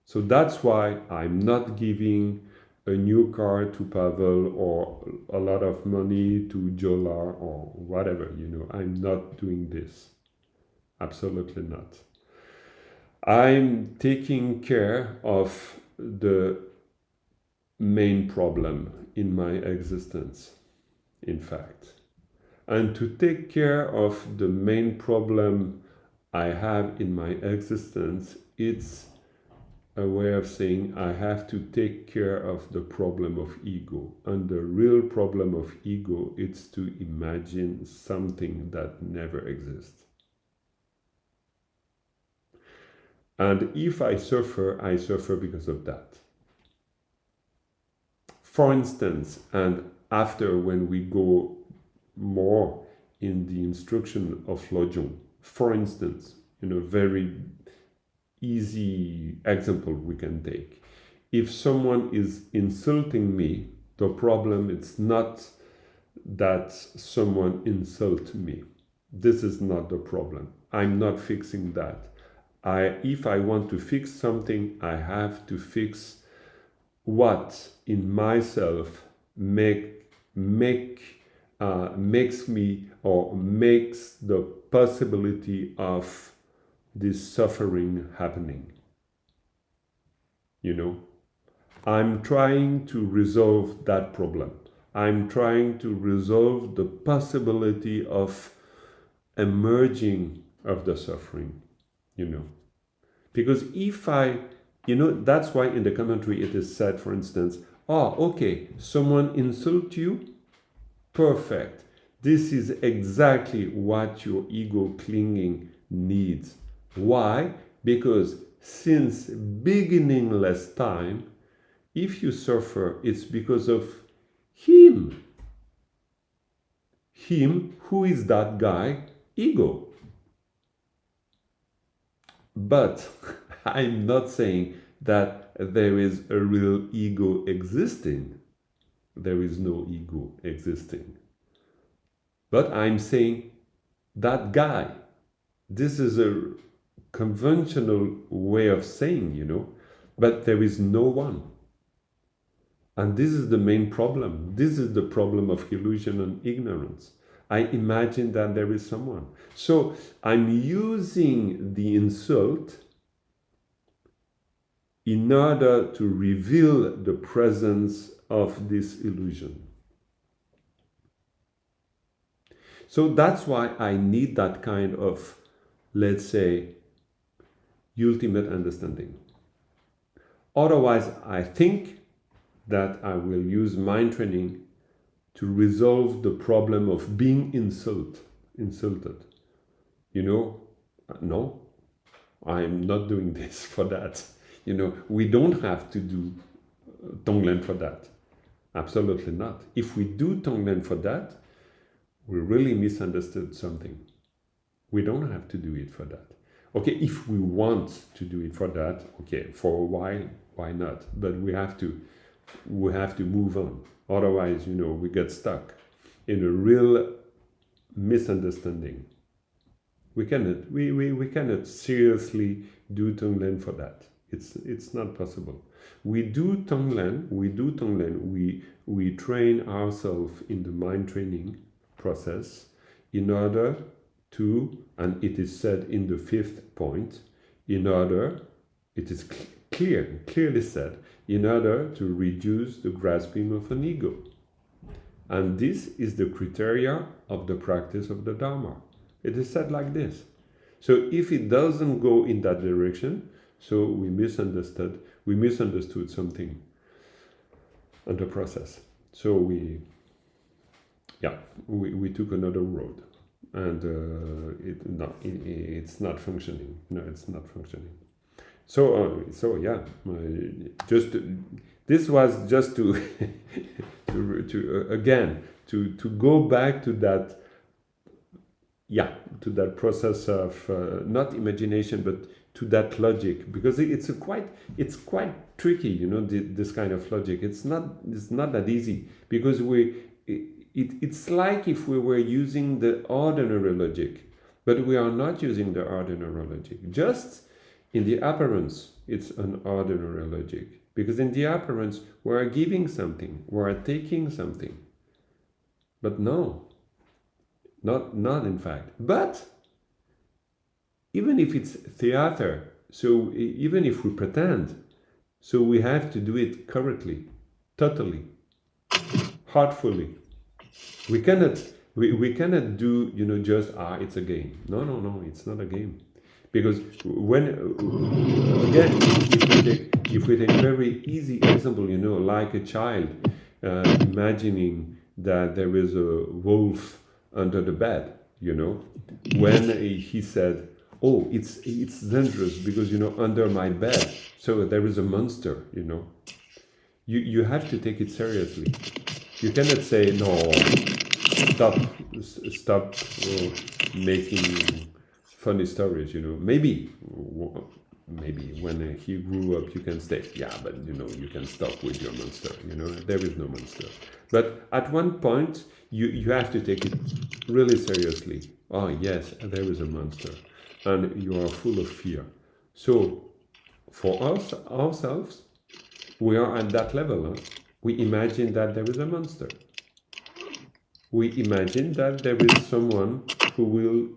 So that's why I'm not giving a new car to Pavel or a lot of money to Jola or whatever, you know. I'm not doing this. Absolutely not. I'm taking care of the main problem in my existence. in fact. And to take care of the main problem I have in my existence, it's a way of saying I have to take care of the problem of ego. And the real problem of ego is to imagine something that never exists. And if I suffer because of that. For instance, and after when we go more in the instruction of Lojong, for instance, very easy example we can take. If someone is insulting me, the problem is not that someone insults me. This is not the problem. I'm not fixing that. If I want to fix something, I have to fix what in myself makes me or makes the possibility of this suffering happening. I'm trying to resolve that problem. I'm trying to resolve the possibility of emerging of the suffering, Because if that's why in the commentary it is said, for instance, okay, someone insults you, perfect. This is exactly what your ego clinging needs. Why? Because since beginningless time, if you suffer, it's because of him. Him, who is that guy? Ego. But I'm not saying that there is a real ego existing. There is no ego existing. But I'm saying that guy. This is a conventional way of saying, but there is no one. And this is the main problem. This is the problem of illusion and ignorance. I imagine that there is someone. So I'm using the insult in order to reveal the presence of this illusion. So that's why I need that kind of, let's say, ultimate understanding. Otherwise, I think that I will use mind training to resolve the problem of being insulted. No, I'm not doing this for that. We don't have to do Tonglen for that. Absolutely not. If we do Tonglen for that, we really misunderstood something. We don't have to do it for that. Okay, if we want to do it for that, okay, for a while, why not? But we have to move on. Otherwise, we get stuck in a real misunderstanding. We cannot seriously do Tonglen for that. It's not possible. We do Tonglen, we train ourselves in the mind training process in order to, and it is said in the 5th point, in order, it is clearly said, in order to reduce the grasping of an ego. And this is the criteria of the practice of the Dharma. It is said like this. So if it doesn't go in that direction, so we misunderstood something in the process. So we took another road, and it's not functioning. No, it's not functioning. This was just to to go back to that. To that process of not imagination, but to that logic, because it's quite tricky, this kind of logic. It's not that easy, because it's like if we were using the ordinary logic, but we are not using the ordinary logic. Just in the appearance, it's an ordinary logic, because in the appearance we are giving something, we are taking something, but no. Not in fact. But even if it's theater, so even if we pretend, so we have to do it correctly, totally, heartfully. We cannot do, just, it's a game. No, it's not a game. Because when, again, if we take very easy example, like a child imagining that there is a wolf under the bed, when he said, oh, it's dangerous because, under my bed, so there is a monster, you have to take it seriously. You cannot say, no, stop making funny stories, maybe when he grew up you can say, yeah, but you can stop with your monster, there is no monster. But at one point you have to take it really seriously. Oh yes, there is a monster and you are full of fear. So for us ourselves, we are at that level. We imagine that there is a monster. We imagine that there is someone who will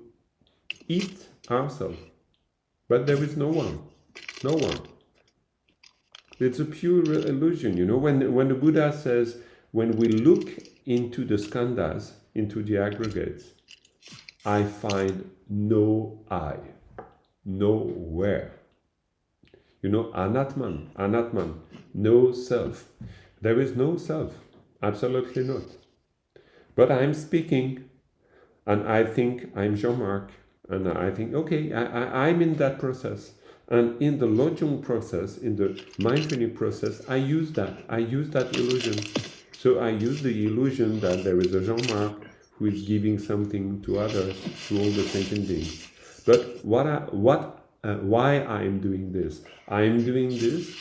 eat ourselves. But there is no one. No one. It's a pure illusion. When the Buddha says, when we look into the skandhas, into the aggregates, I find no I. Nowhere. Anatman, no self. There is no self. Absolutely not. But I'm speaking, and I think I'm Jean-Marc, and I think, okay, I'm in that process. And in the Lojong process, in the mind training process, I use that illusion. So I use the illusion that there is a Jean-Marc who is giving something to others, to all the sentient beings. But why I'm doing this? I'm doing this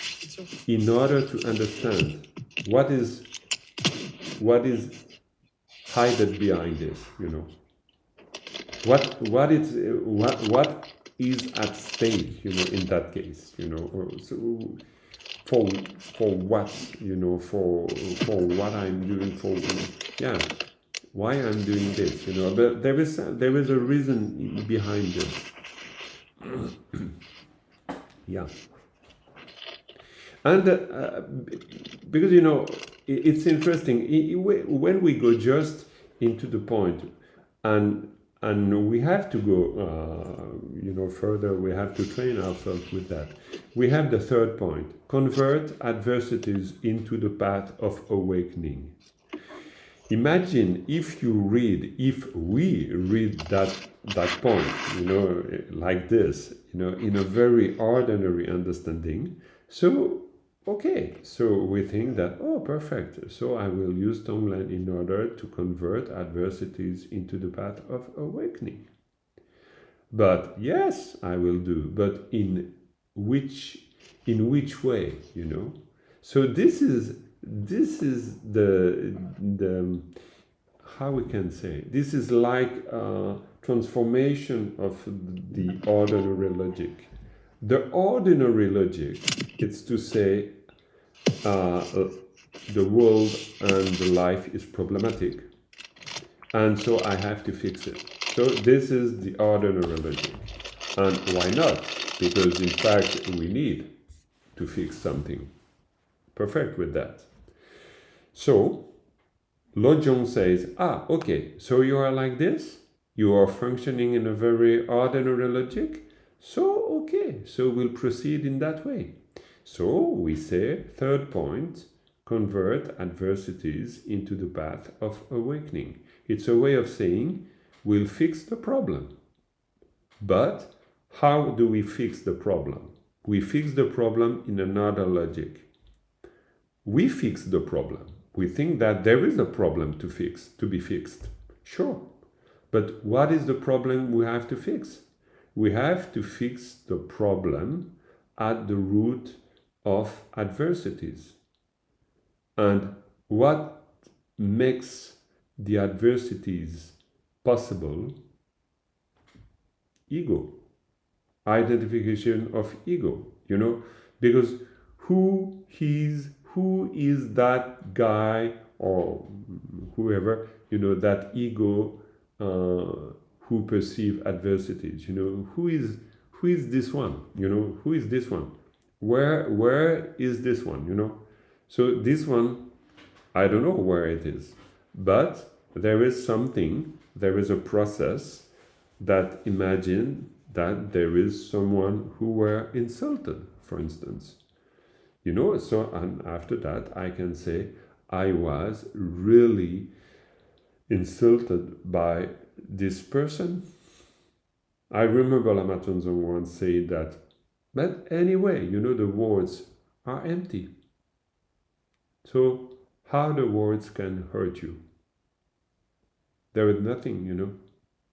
in order to understand what is hidden behind this, what is at stake, in that case, so for what, for what I'm doing, why I'm doing this, but there is a reason behind this. Yeah. And because it's interesting when we go just into the point, and we have to go further. We have to train ourselves with that. We have the third point: convert adversities into the path of awakening. Imagine if we read that point, like this, in a very ordinary understanding. So, okay, so we think that, oh, perfect. So I will use Tonglen in order to convert adversities into the path of awakening. But yes, I will do. But in which way, So this is the how we can say, this is like a transformation of the ordinary logic. The ordinary logic, it's to say the world and the life is problematic, and so I have to fix it. So this is the ordinary logic. And why not? Because in fact we need to fix something. Perfect with that. So Lojong says, okay, so you are like this, you are functioning in a very ordinary logic, so okay, so we'll proceed in that way. So we say, third point, convert adversities into the path of awakening. It's a way of saying, we'll fix the problem. But how do we fix the problem? We fix the problem in another logic. We fix the problem. We think that there is a problem to be fixed. Sure. But what is the problem we have to fix? We have to fix the problem at the root of adversities. And what makes the adversities possible? Ego. Identification of ego, because who is that guy or whoever, that ego who perceive adversities, who is this one, who is this one? Where is this one, So this one, I don't know where it is, but there is something, there is a process that imagine that there is someone who were insulted, for instance. So and after that I can say, I was really insulted by this person. I remember Lama Tonglen once said that, but anyway, the words are empty. So how the words can hurt you? There is nothing,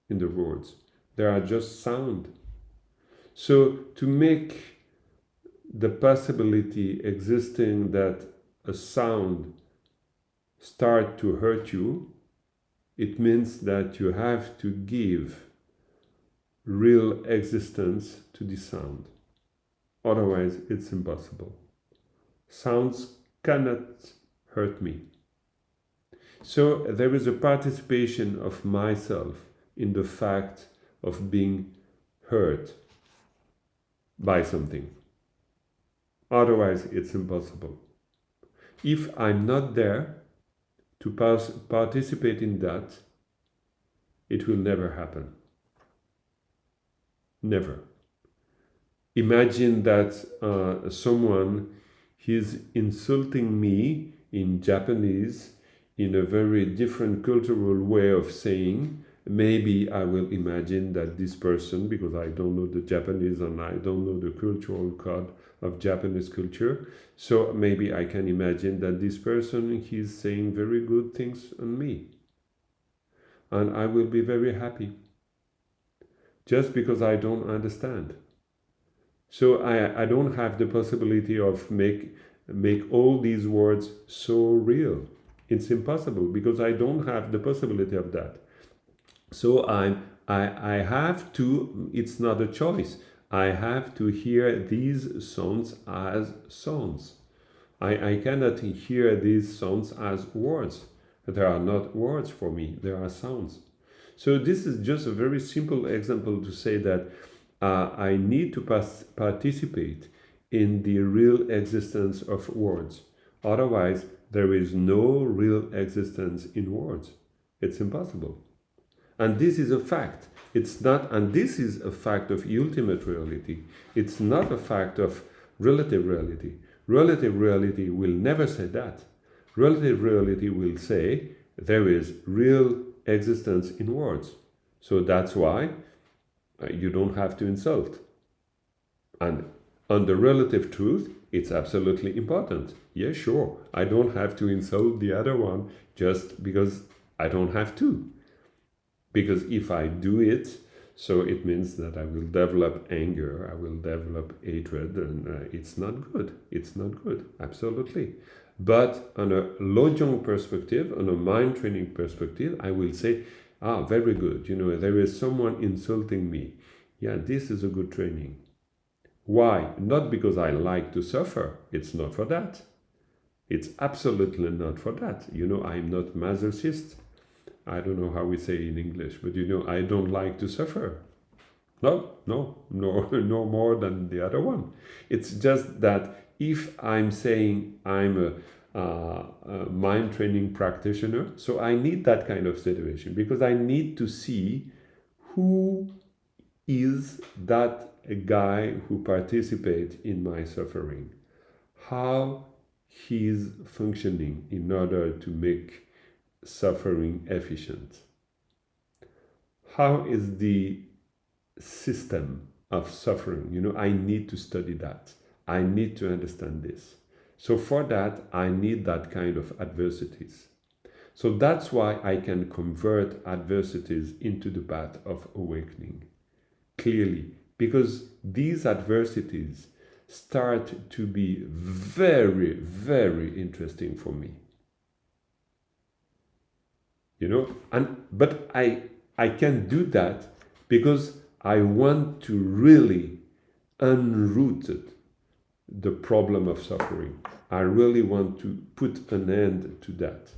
in the words. They are just sound. So to make the possibility existing that a sound start to hurt you, it means that you have to give real existence to the sound. Otherwise, it's impossible. Sounds cannot hurt me. So there is a participation of myself in the fact of being hurt by something. Otherwise, it's impossible. If I'm not there to participate in that, it will never happen. Never. Imagine that someone is insulting me in Japanese in a very different cultural way of saying. Maybe I will imagine that this person, because I don't know the Japanese and I don't know the cultural code of Japanese culture, so maybe I can imagine that this person is saying very good things on me. And I will be very happy. Just because I don't understand. So I don't have the possibility of make all these words so real. It's impossible because I don't have the possibility of that. So I have to, it's not a choice. I have to hear these sounds as sounds. I cannot hear these sounds as words. They are not words for me, they are sounds. So this is just a very simple example to say that I need to participate in the real existence of words. Otherwise, there is no real existence in words. It's impossible. And this is a fact. It's not, and this is a fact of ultimate reality. It's not a fact of relative reality. Relative reality will never say that. Relative reality will say there is real existence in words. So that's why you don't have to insult. And on the relative truth, it's absolutely important. Yeah, sure, I don't have to insult the other one just because I don't have to. Because if I do it, so it means that I will develop anger, I will develop hatred, and it's not good. It's not good, absolutely. But on a Lojong perspective, on a mind training perspective, I will say, very good. There is someone insulting me. Yeah, this is a good training. Why? Not because I like to suffer. It's not for that. It's absolutely not for that. I'm not masochist. I don't know how we say in English, but I don't like to suffer. No more than the other one. It's just that if I'm saying I'm a mind training practitioner, so I need that kind of situation because I need to see who is that guy who participates in my suffering, how he's functioning in order to make suffering efficient. How is the system of suffering? I need to study that. I need to understand this. So for that, I need that kind of adversities. So that's why I can convert adversities into the path of awakening. Clearly, because these adversities start to be very, very interesting for me. But I can do that because I want to really unroot the problem of suffering. I really want to put an end to that.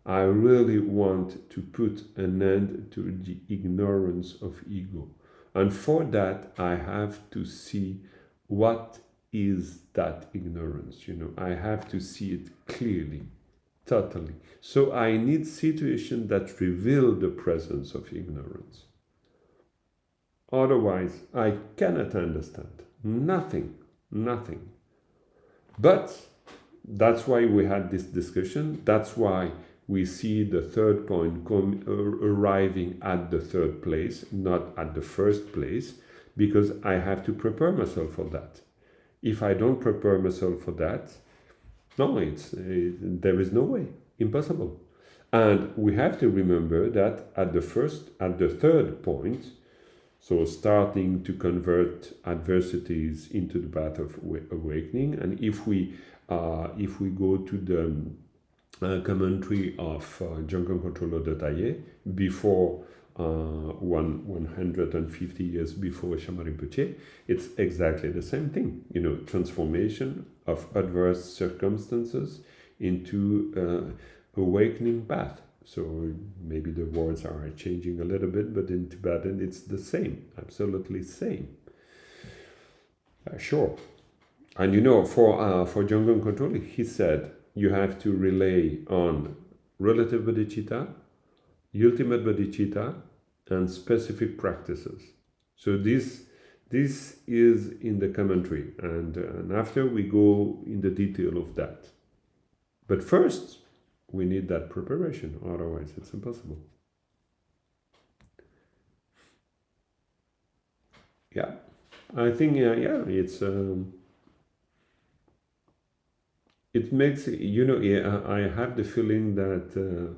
I really want to put an end to the ignorance of ego. And for that, I have to see what is that ignorance. I have to see it clearly. Totally. So I need situations that reveal the presence of ignorance. Otherwise, I cannot understand. Nothing. But that's why we had this discussion. That's why we see the third point arriving at the third place, not at the first place, because I have to prepare myself for that. If I don't prepare myself for that, no, there is no way, impossible. And we have to remember that at the third point, so starting to convert adversities into the path of awakening, and if we go to the commentary of Dzogchen Controller Dataye before 150 years before Shaman Rinpoche, it's exactly the same thing. Transformation of adverse circumstances into awakening path. So maybe the words are changing a little bit, but in Tibetan it's the same, absolutely same. Sure. And for Dzogchen Controller, he said you have to rely on relative bodhicitta, ultimate bodhicitta, and specific practices. So this is in the commentary, and after we go in the detail of that. But first, we need that preparation, otherwise it's impossible. Yeah, I think it's it makes I have the feeling that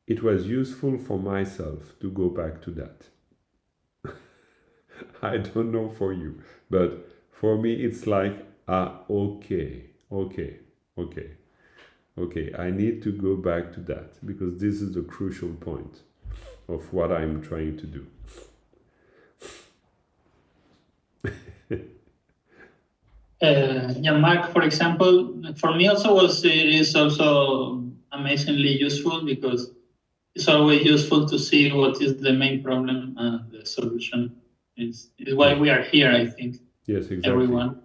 it was useful for myself to go back to that. I don't know for you, but for me it's like okay, I need to go back to that, because this is the crucial point of what I'm trying to do. Jean-Marc, for example, for me also it is also amazingly useful, because it's always useful to see what is the main problem and the solution. Is why we are here, I think. Yes, exactly. Everyone,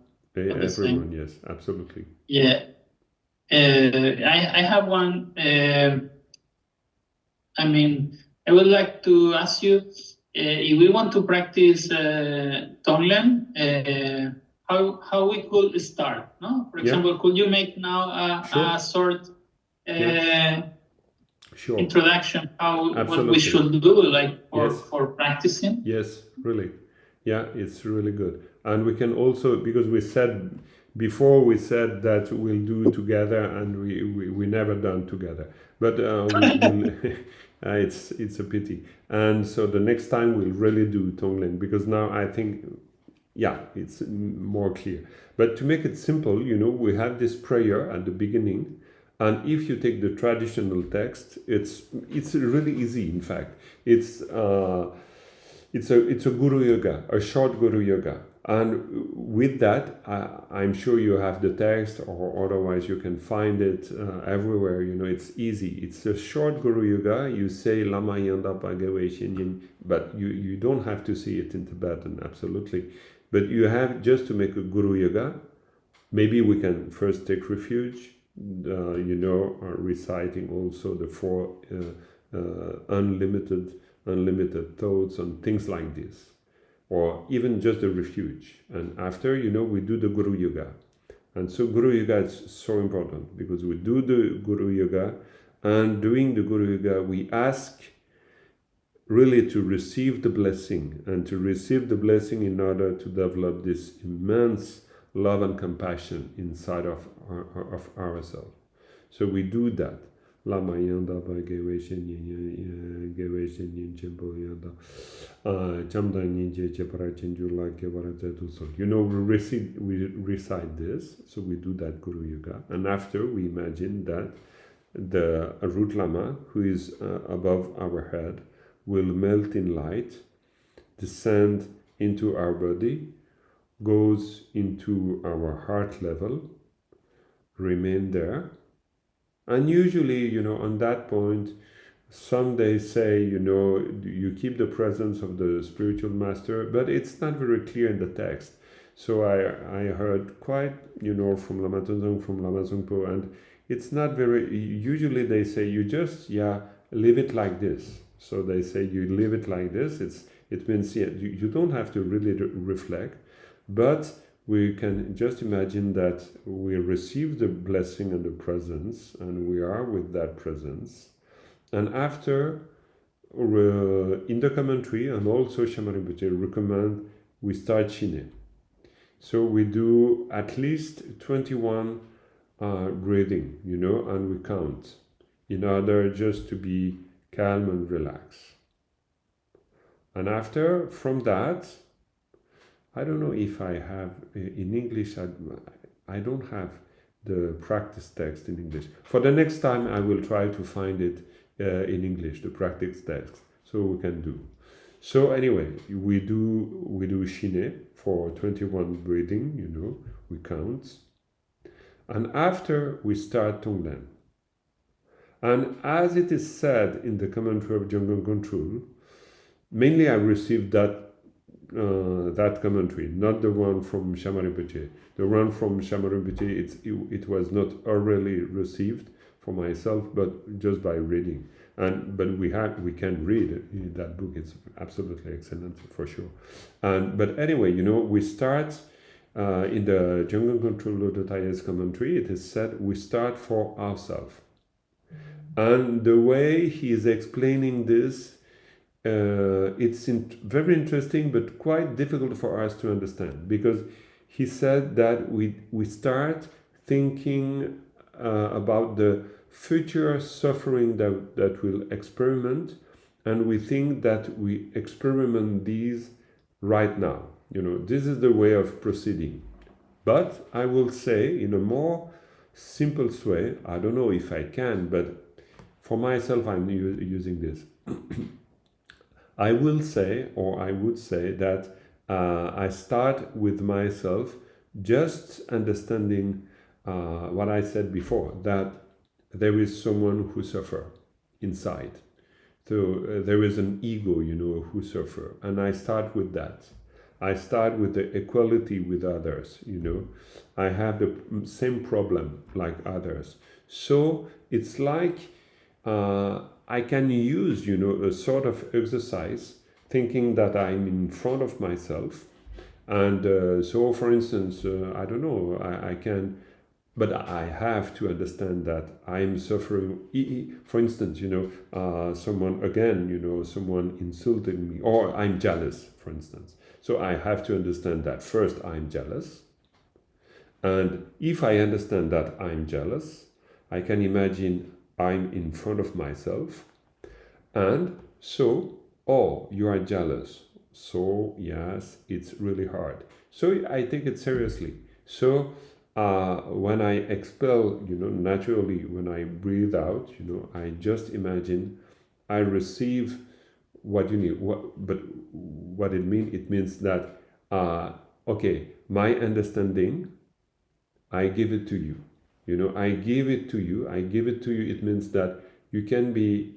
yes, absolutely. Yeah. I have one. I would like to ask you, if we want to practice Tonglen, how we could start, no? For example, could you make now a short introduction, what we should do, for practicing? Yes, really. Yeah, it's really good. And we can also, because we said that we'll do together, and we never done together. But it's a pity. And so the next time we'll really do Tonglen, because now I think, it's more clear. But to make it simple, we have this prayer at the beginning, and if you take the traditional text, it's really easy. In fact, it's a Guru Yoga, a short Guru Yoga. And with that, I'm sure you have the text, or otherwise you can find it everywhere. It's easy. It's a short Guru Yoga. You say Lama Yanda Pagawe Shinyin, but you don't have to say it in Tibetan, absolutely. But you have just to make a Guru Yoga. Maybe we can first take refuge, reciting also the 4 unlimited thoughts and things like this. Or even just the refuge. And after, we do the Guru Yoga. And so Guru Yoga is so important, because we do the Guru Yoga, and doing the Guru Yoga, we ask really to receive the blessing, and to receive the blessing in order to develop this immense love and compassion inside of ourselves. So we do that. Lama Yanda Pagawe Shinyin Chempo Yanda Chamda Ninja Chepara Chenjula Kevara Zetuso. We recite this, so we do that Guru Yoga, and after we imagine that the Root Lama, who is above our head, will melt in light, descend into our body, goes into our heart level, remain there. And usually, on that point, some they say, you keep the presence of the spiritual master, but it's not very clear in the text. So I heard quite, from Lama Tonglen, from Lama Zongpo, and it's not very, usually they say you just, leave it like this. So they say you leave it like this. It means, you don't have to really reflect, but we can just imagine that we receive the blessing and the presence, and we are with that presence. And after, in the commentary, and also Jean-Marc recommend we start Shine. So we do at least 21 breathing, and we count in order just to be calm and relaxed. And after, from that, I don't know if I have, in English, I don't have the practice text in English. For the next time, I will try to find it in English, the practice text, so we can do. So anyway, we do Shine for 21 breathing, we count. And after, we start Tonglen. And as it is said in the commentary of Jungle Control, mainly I received that commentary, not the one from Jean-Marc. The one from Jean-Marc, it was not orally received for myself, but just by reading. But we can read that book. It's absolutely excellent for sure. But anyway, we start in the Jungle Control Lodotai's commentary. It is said we start for ourselves. And the way he is explaining this, it's very interesting, but quite difficult for us to understand, because he said that we start thinking about the future suffering that we'll experiment, and we think that we experiment these right now. This is the way of proceeding. But I will say, in a more simple way, I don't know if I can, but for myself, I'm using this. I would say that I start with myself, just understanding what I said before, that there is someone who suffers inside. So there is an ego, who suffers. And I start with that. I start with the equality with others, I have the same problem like others. So it's like I can use, a sort of exercise, thinking that I'm in front of myself. And so, for instance, I don't know, I can, but I have to understand that I'm suffering. For instance, someone insulted me, or I'm jealous, for instance. So I have to understand that first I'm jealous. And if I understand that I'm jealous, I can imagine I'm in front of myself. And so, you are jealous. So, yes, it's really hard. So I take it seriously. So when I expel, naturally, when I breathe out, I just imagine I receive what you need. But what it means? It means that, my understanding, I give it to you. I give it to you. It means that you can be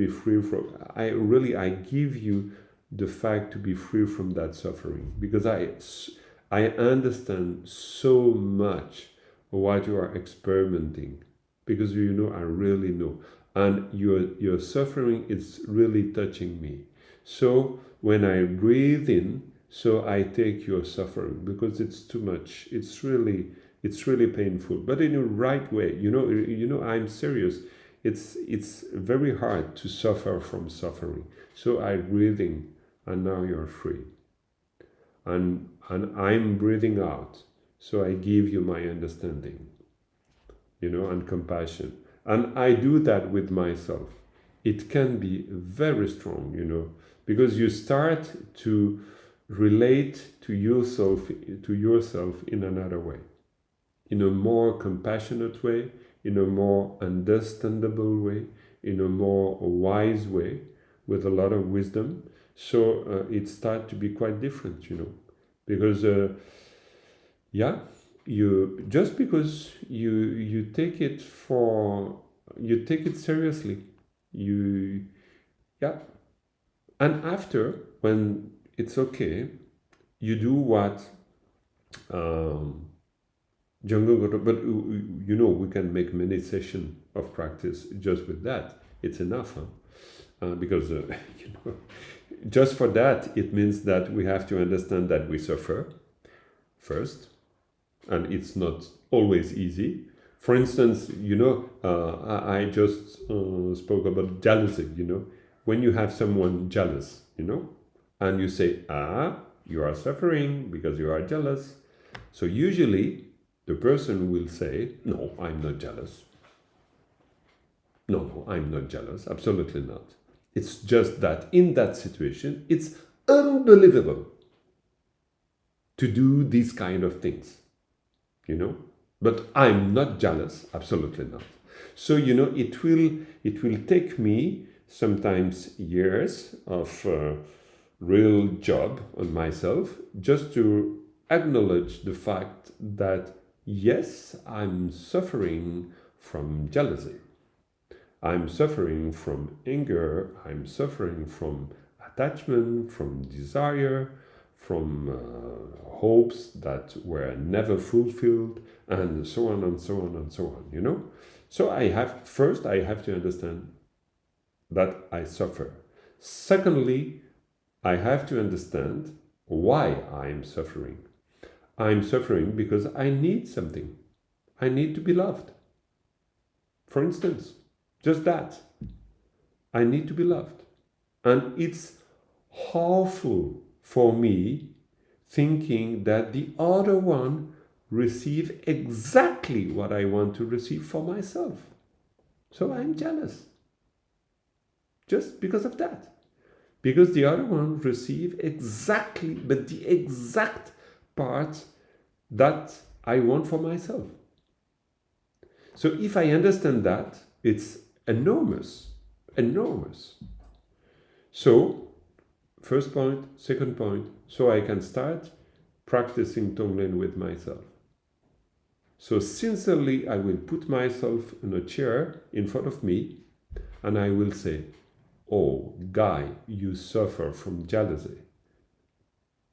free from. I give you the fact to be free from that suffering, because I understand so much what you are experimenting, because I really know, and your suffering is really touching me. So when I breathe in, so I take your suffering, because it's too much. It's really painful, but in the right way. I'm serious. It's very hard to suffer from suffering. So I'm breathing, and now you're free. And I'm breathing out. So I give you my understanding, and compassion. And I do that with myself. It can be very strong, because you start to relate to yourself in another way, in a more compassionate way, in a more understandable way, in a more wise way, with a lot of wisdom. So it starts to be quite different, because you just because you take it seriously, and after, when it's okay, you do what But you know, we can make many sessions of practice just with that. It's enough, huh? Because you know, just for that, it means that we have to understand that we suffer first, and it's not always easy. For instance, you know, I just spoke about jealousy. You know, when you have someone jealous, you know, and you say, you are suffering because you are jealous. So usually the person will say, no, I'm not jealous. No, I'm not jealous. Absolutely not. It's just that in that situation, it's unbelievable to do these kind of things, you know. But I'm not jealous. Absolutely not. So, you know, it will take me sometimes years of real job on myself just to acknowledge the fact that, yes, I'm suffering from jealousy. I'm suffering from anger. I'm suffering from attachment, from desire, from hopes that were never fulfilled, and so on and so on and so on, you know? So I have to understand that I suffer. Secondly, I have to understand why I'm suffering. I'm suffering because I need something. I need to be loved. For instance, just that. I need to be loved. And it's harmful for me thinking that the other one receives exactly what I want to receive for myself. So I'm jealous. Just because of that. Because the other one receives exactly, but the exact part that I want for myself. So if I understand that, it's enormous. So, first point, second point, so I can start practicing Tonglen with myself. So sincerely, I will put myself in a chair in front of me and I will say, oh, Guy, you suffer from jealousy.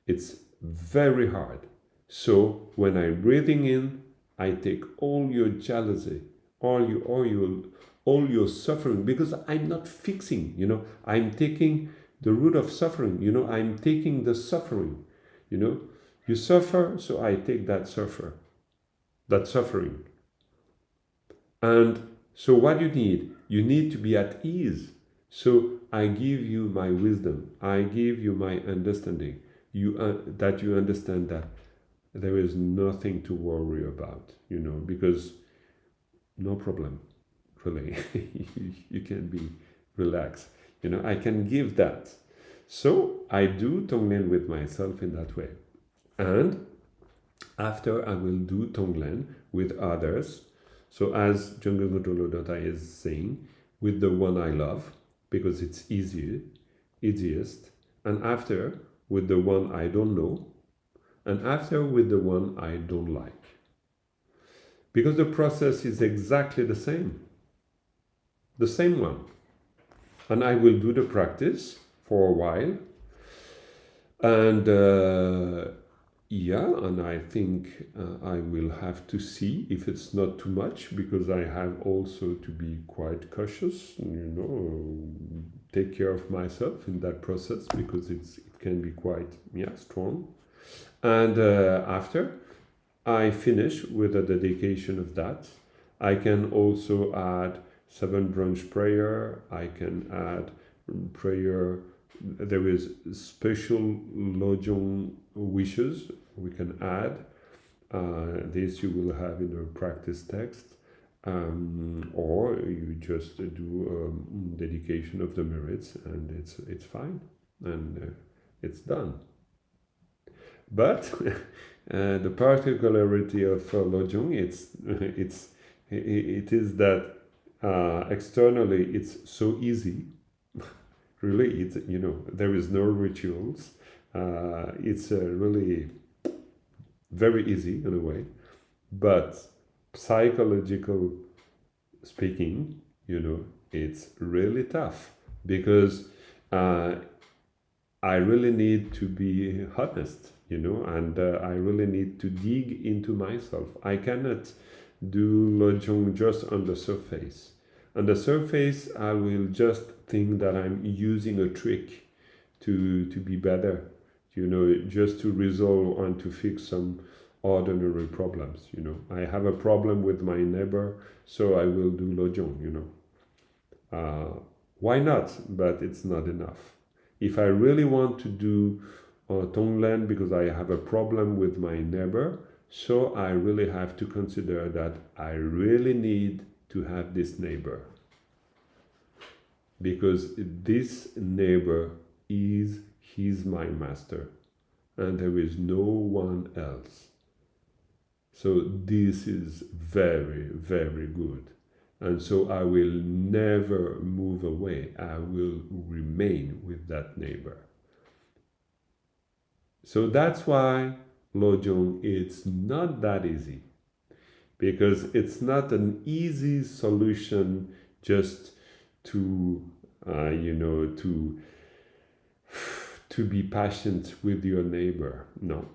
It's very hard. So when I'm breathing in, I take all your jealousy, all your suffering, because I'm not fixing, you know, I'm taking the root of suffering, you know, I'm taking the suffering, you know, you suffer, so I take that suffering. And so what you need to be at ease. So I give you my wisdom, I give you my understanding, that you understand that there is nothing to worry about, you know, because no problem, really. You can be relaxed, you know, I can give that. So I do Tonglen with myself in that way. And after I will do Tonglen with others. So as Jungko Dota is saying, with the one I love, because it's easiest. And after, with the one I don't know. And after, with the one I don't like. Because the process is exactly the same one. And I will do the practice for a while. And and I think I will have to see if it's not too much, because I have also to be quite cautious, you know, take care of myself in that process, because it can be quite strong. And after I finish with a dedication of that, I can also add 7 branch prayer. I can add prayer. There is special Lojong wishes we can add. This you will have in a practice text, or you just do dedication of the merits, and it's fine, and it's done. But the particularity of Lojong, it is that externally it's so easy. Really, it's, you know, there is no rituals. It's really very easy in a way, but psychological speaking, you know, it's really tough, because I really need to be honest you know, and I really need to dig into myself. I cannot do Lojong just on the surface. On the surface, I will just think that I'm using a trick to be better, you know, just to resolve and to fix some ordinary problems, you know. I have a problem with my neighbor, so I will do Lojong, you know. Why not? But it's not enough. If I really want to do Tonglen because I have a problem with my neighbor, so I really have to consider that I really need to have this neighbor. Because this neighbor he's my master, and there is no one else. So this is very, very good. And so I will never move away. I will remain with that neighbor. So that's why Lojong, it's not that easy. Because it's not an easy solution just to, you know, to be patient with your neighbor. No,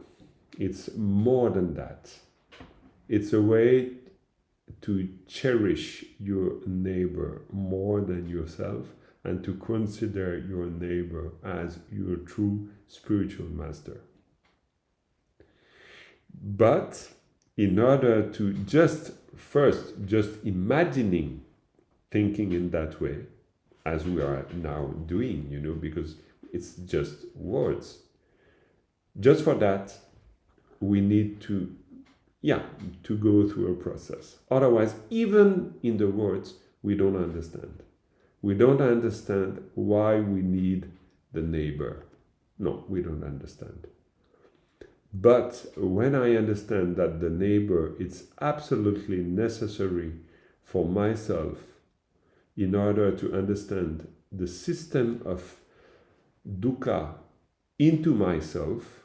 it's more than that. It's a way to cherish your neighbor more than yourself and to consider your neighbor as your true spiritual master. But in order to just imagining thinking in that way, as we are now doing, you know, because it's just words. Just for that, we need to go through a process. Otherwise, even in the words, we don't understand. We don't understand why we need the neighbor. No, we don't understand. But when I understand that the neighbor is absolutely necessary for myself in order to understand the system of dukkha into myself,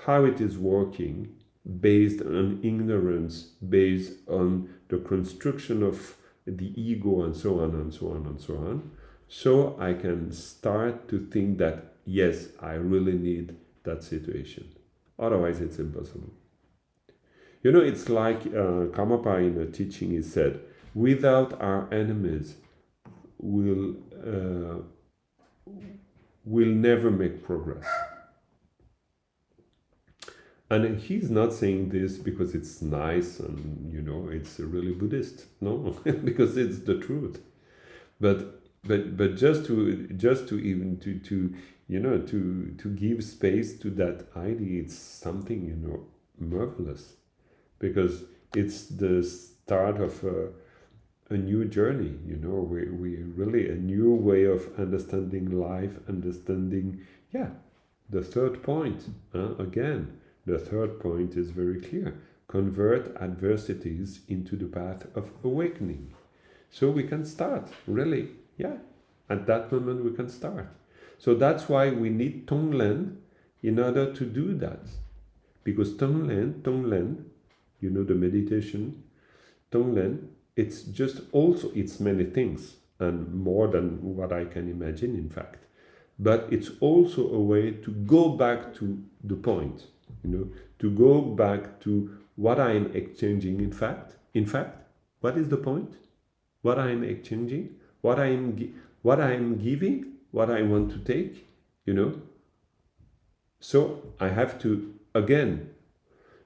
how it is working, based on ignorance, based on the construction of the ego, and so on and so on and so on. So I can start to think that, yes, I really need that situation. Otherwise, it's impossible. You know, it's like Karmapa in a teaching is said, without our enemies, we'll never make progress. And he's not saying this because it's nice and, you know, it's really Buddhist. No, because it's the truth. But just to even to you know, to give space to that idea, it's something, you know, marvelous, because it's the start of a new journey. You know, we really a new way of understanding life, understanding. Yeah, the third point again. The third point is very clear. Convert adversities into the path of awakening. So we can start, really. Yeah, at that moment we can start. So that's why we need Tonglen in order to do that. Because Tonglen, you know, the meditation, Tonglen, it's just also, it's many things, and more than what I can imagine, in fact. But it's also a way to go back to the point. You know, to go back to what I am exchanging. In fact, what is the point? What I am exchanging, what I am giving, what I want to take. You know. So I have to again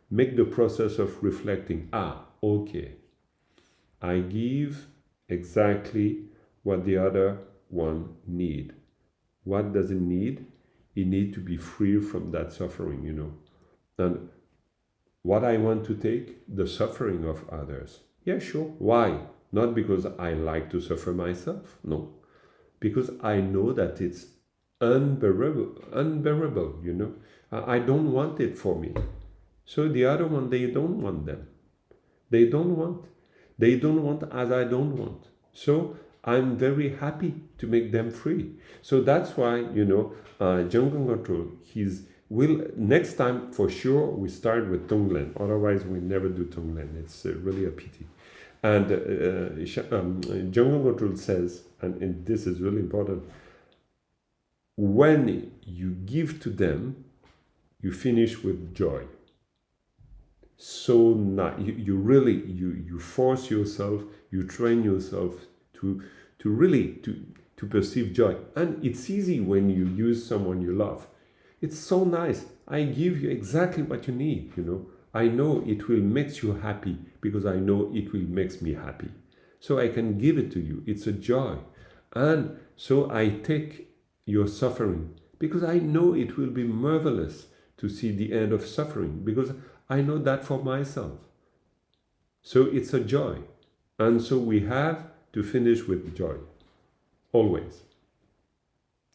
make the process of reflecting. Okay, I give exactly what the other one need. What does it need? It needs to be free from that suffering. You know. And what I want to take, the suffering of others. Yeah, sure. Why? Not because I like to suffer myself. No. Because I know that it's unbearable, you know. I don't want it for me. So the other one, they don't want them. They don't want as I don't want. So I'm very happy to make them free. So that's why, you know, Jungkook, next time for sure we start with Tonglen. Otherwise we never do Tonglen. It's really a pity. And Jungkook says, and this is really important, when you give to them, you finish with joy. So nice. You really you force yourself, you train yourself to really to perceive joy. And it's easy when you use someone you love. It's so nice. I give you exactly what you need, you know. I know it will make you happy because I know it will make me happy. So I can give it to you. It's a joy. And so I take your suffering because I know it will be marvelous to see the end of suffering because I know that for myself. So it's a joy. And so we have to finish with joy. Always.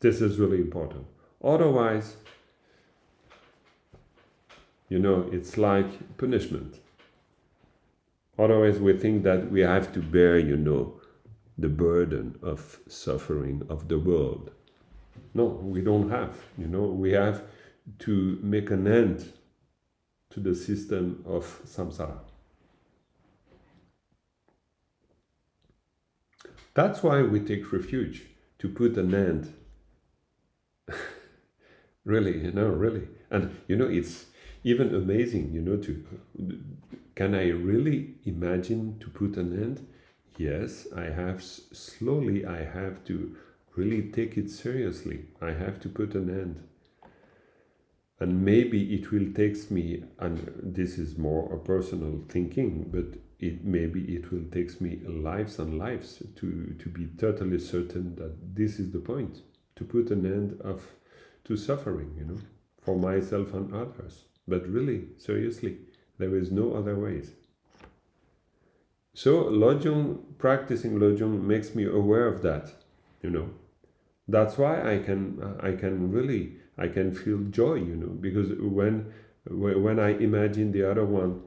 This is really important. Otherwise, you know, it's like punishment. Otherwise, we think that we have to bear, you know, the burden of suffering of the world. No, we don't have, you know, we have to make an end to the system of samsara. That's why we take refuge, to put an end. Really, you know, really. And, you know, it's even amazing, you know, can I really imagine to put an end? Yes, I have slowly, I have to really take it seriously. I have to put an end. And maybe it will take me, and this is more a personal thinking, but maybe it will take me lives and lives to be totally certain that this is the point, to put an end to suffering, you know, for myself and others. But really, seriously, there is no other ways. So Lojong, practicing Lojong makes me aware of that, you know. That's why I can feel joy, you know, because when I imagine the other one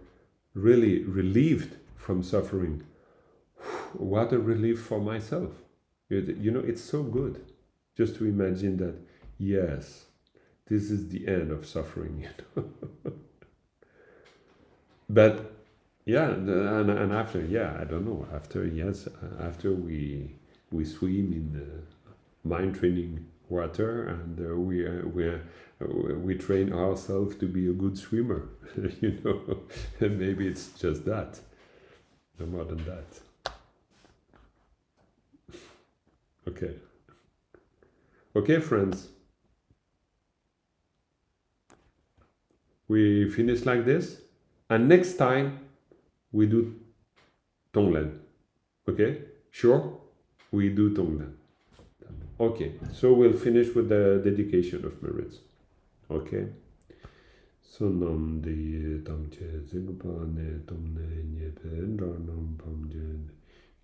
really relieved from suffering, what a relief for myself. You know, it's so good just to imagine that, yes, this is the end of suffering, you know. But yeah, and after, yeah, I don't know, after, yes, after we swim in the mind training water, and we train ourselves to be a good swimmer, you know. Maybe it's just that, no more than that. Okay, friends, we finish like this, and next time we do Tonglen. Okay, sure, we do Tonglen. Okay, so we'll finish with the dedication of merits. Okay. So nam de tam che zigpa ne tom ne nye pe nam pam jen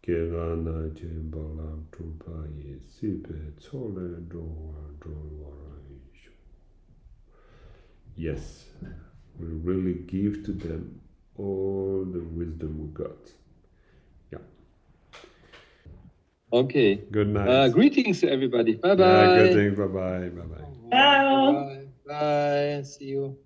ke ga na che ba la tu pa ye si pe cho le do wa Yes, we really give to them all the wisdom we got. Yeah. Okay. Good night. Greetings to everybody. Bye bye. Yeah, good day. Bye bye. Bye bye. Ciao. Bye bye. See you.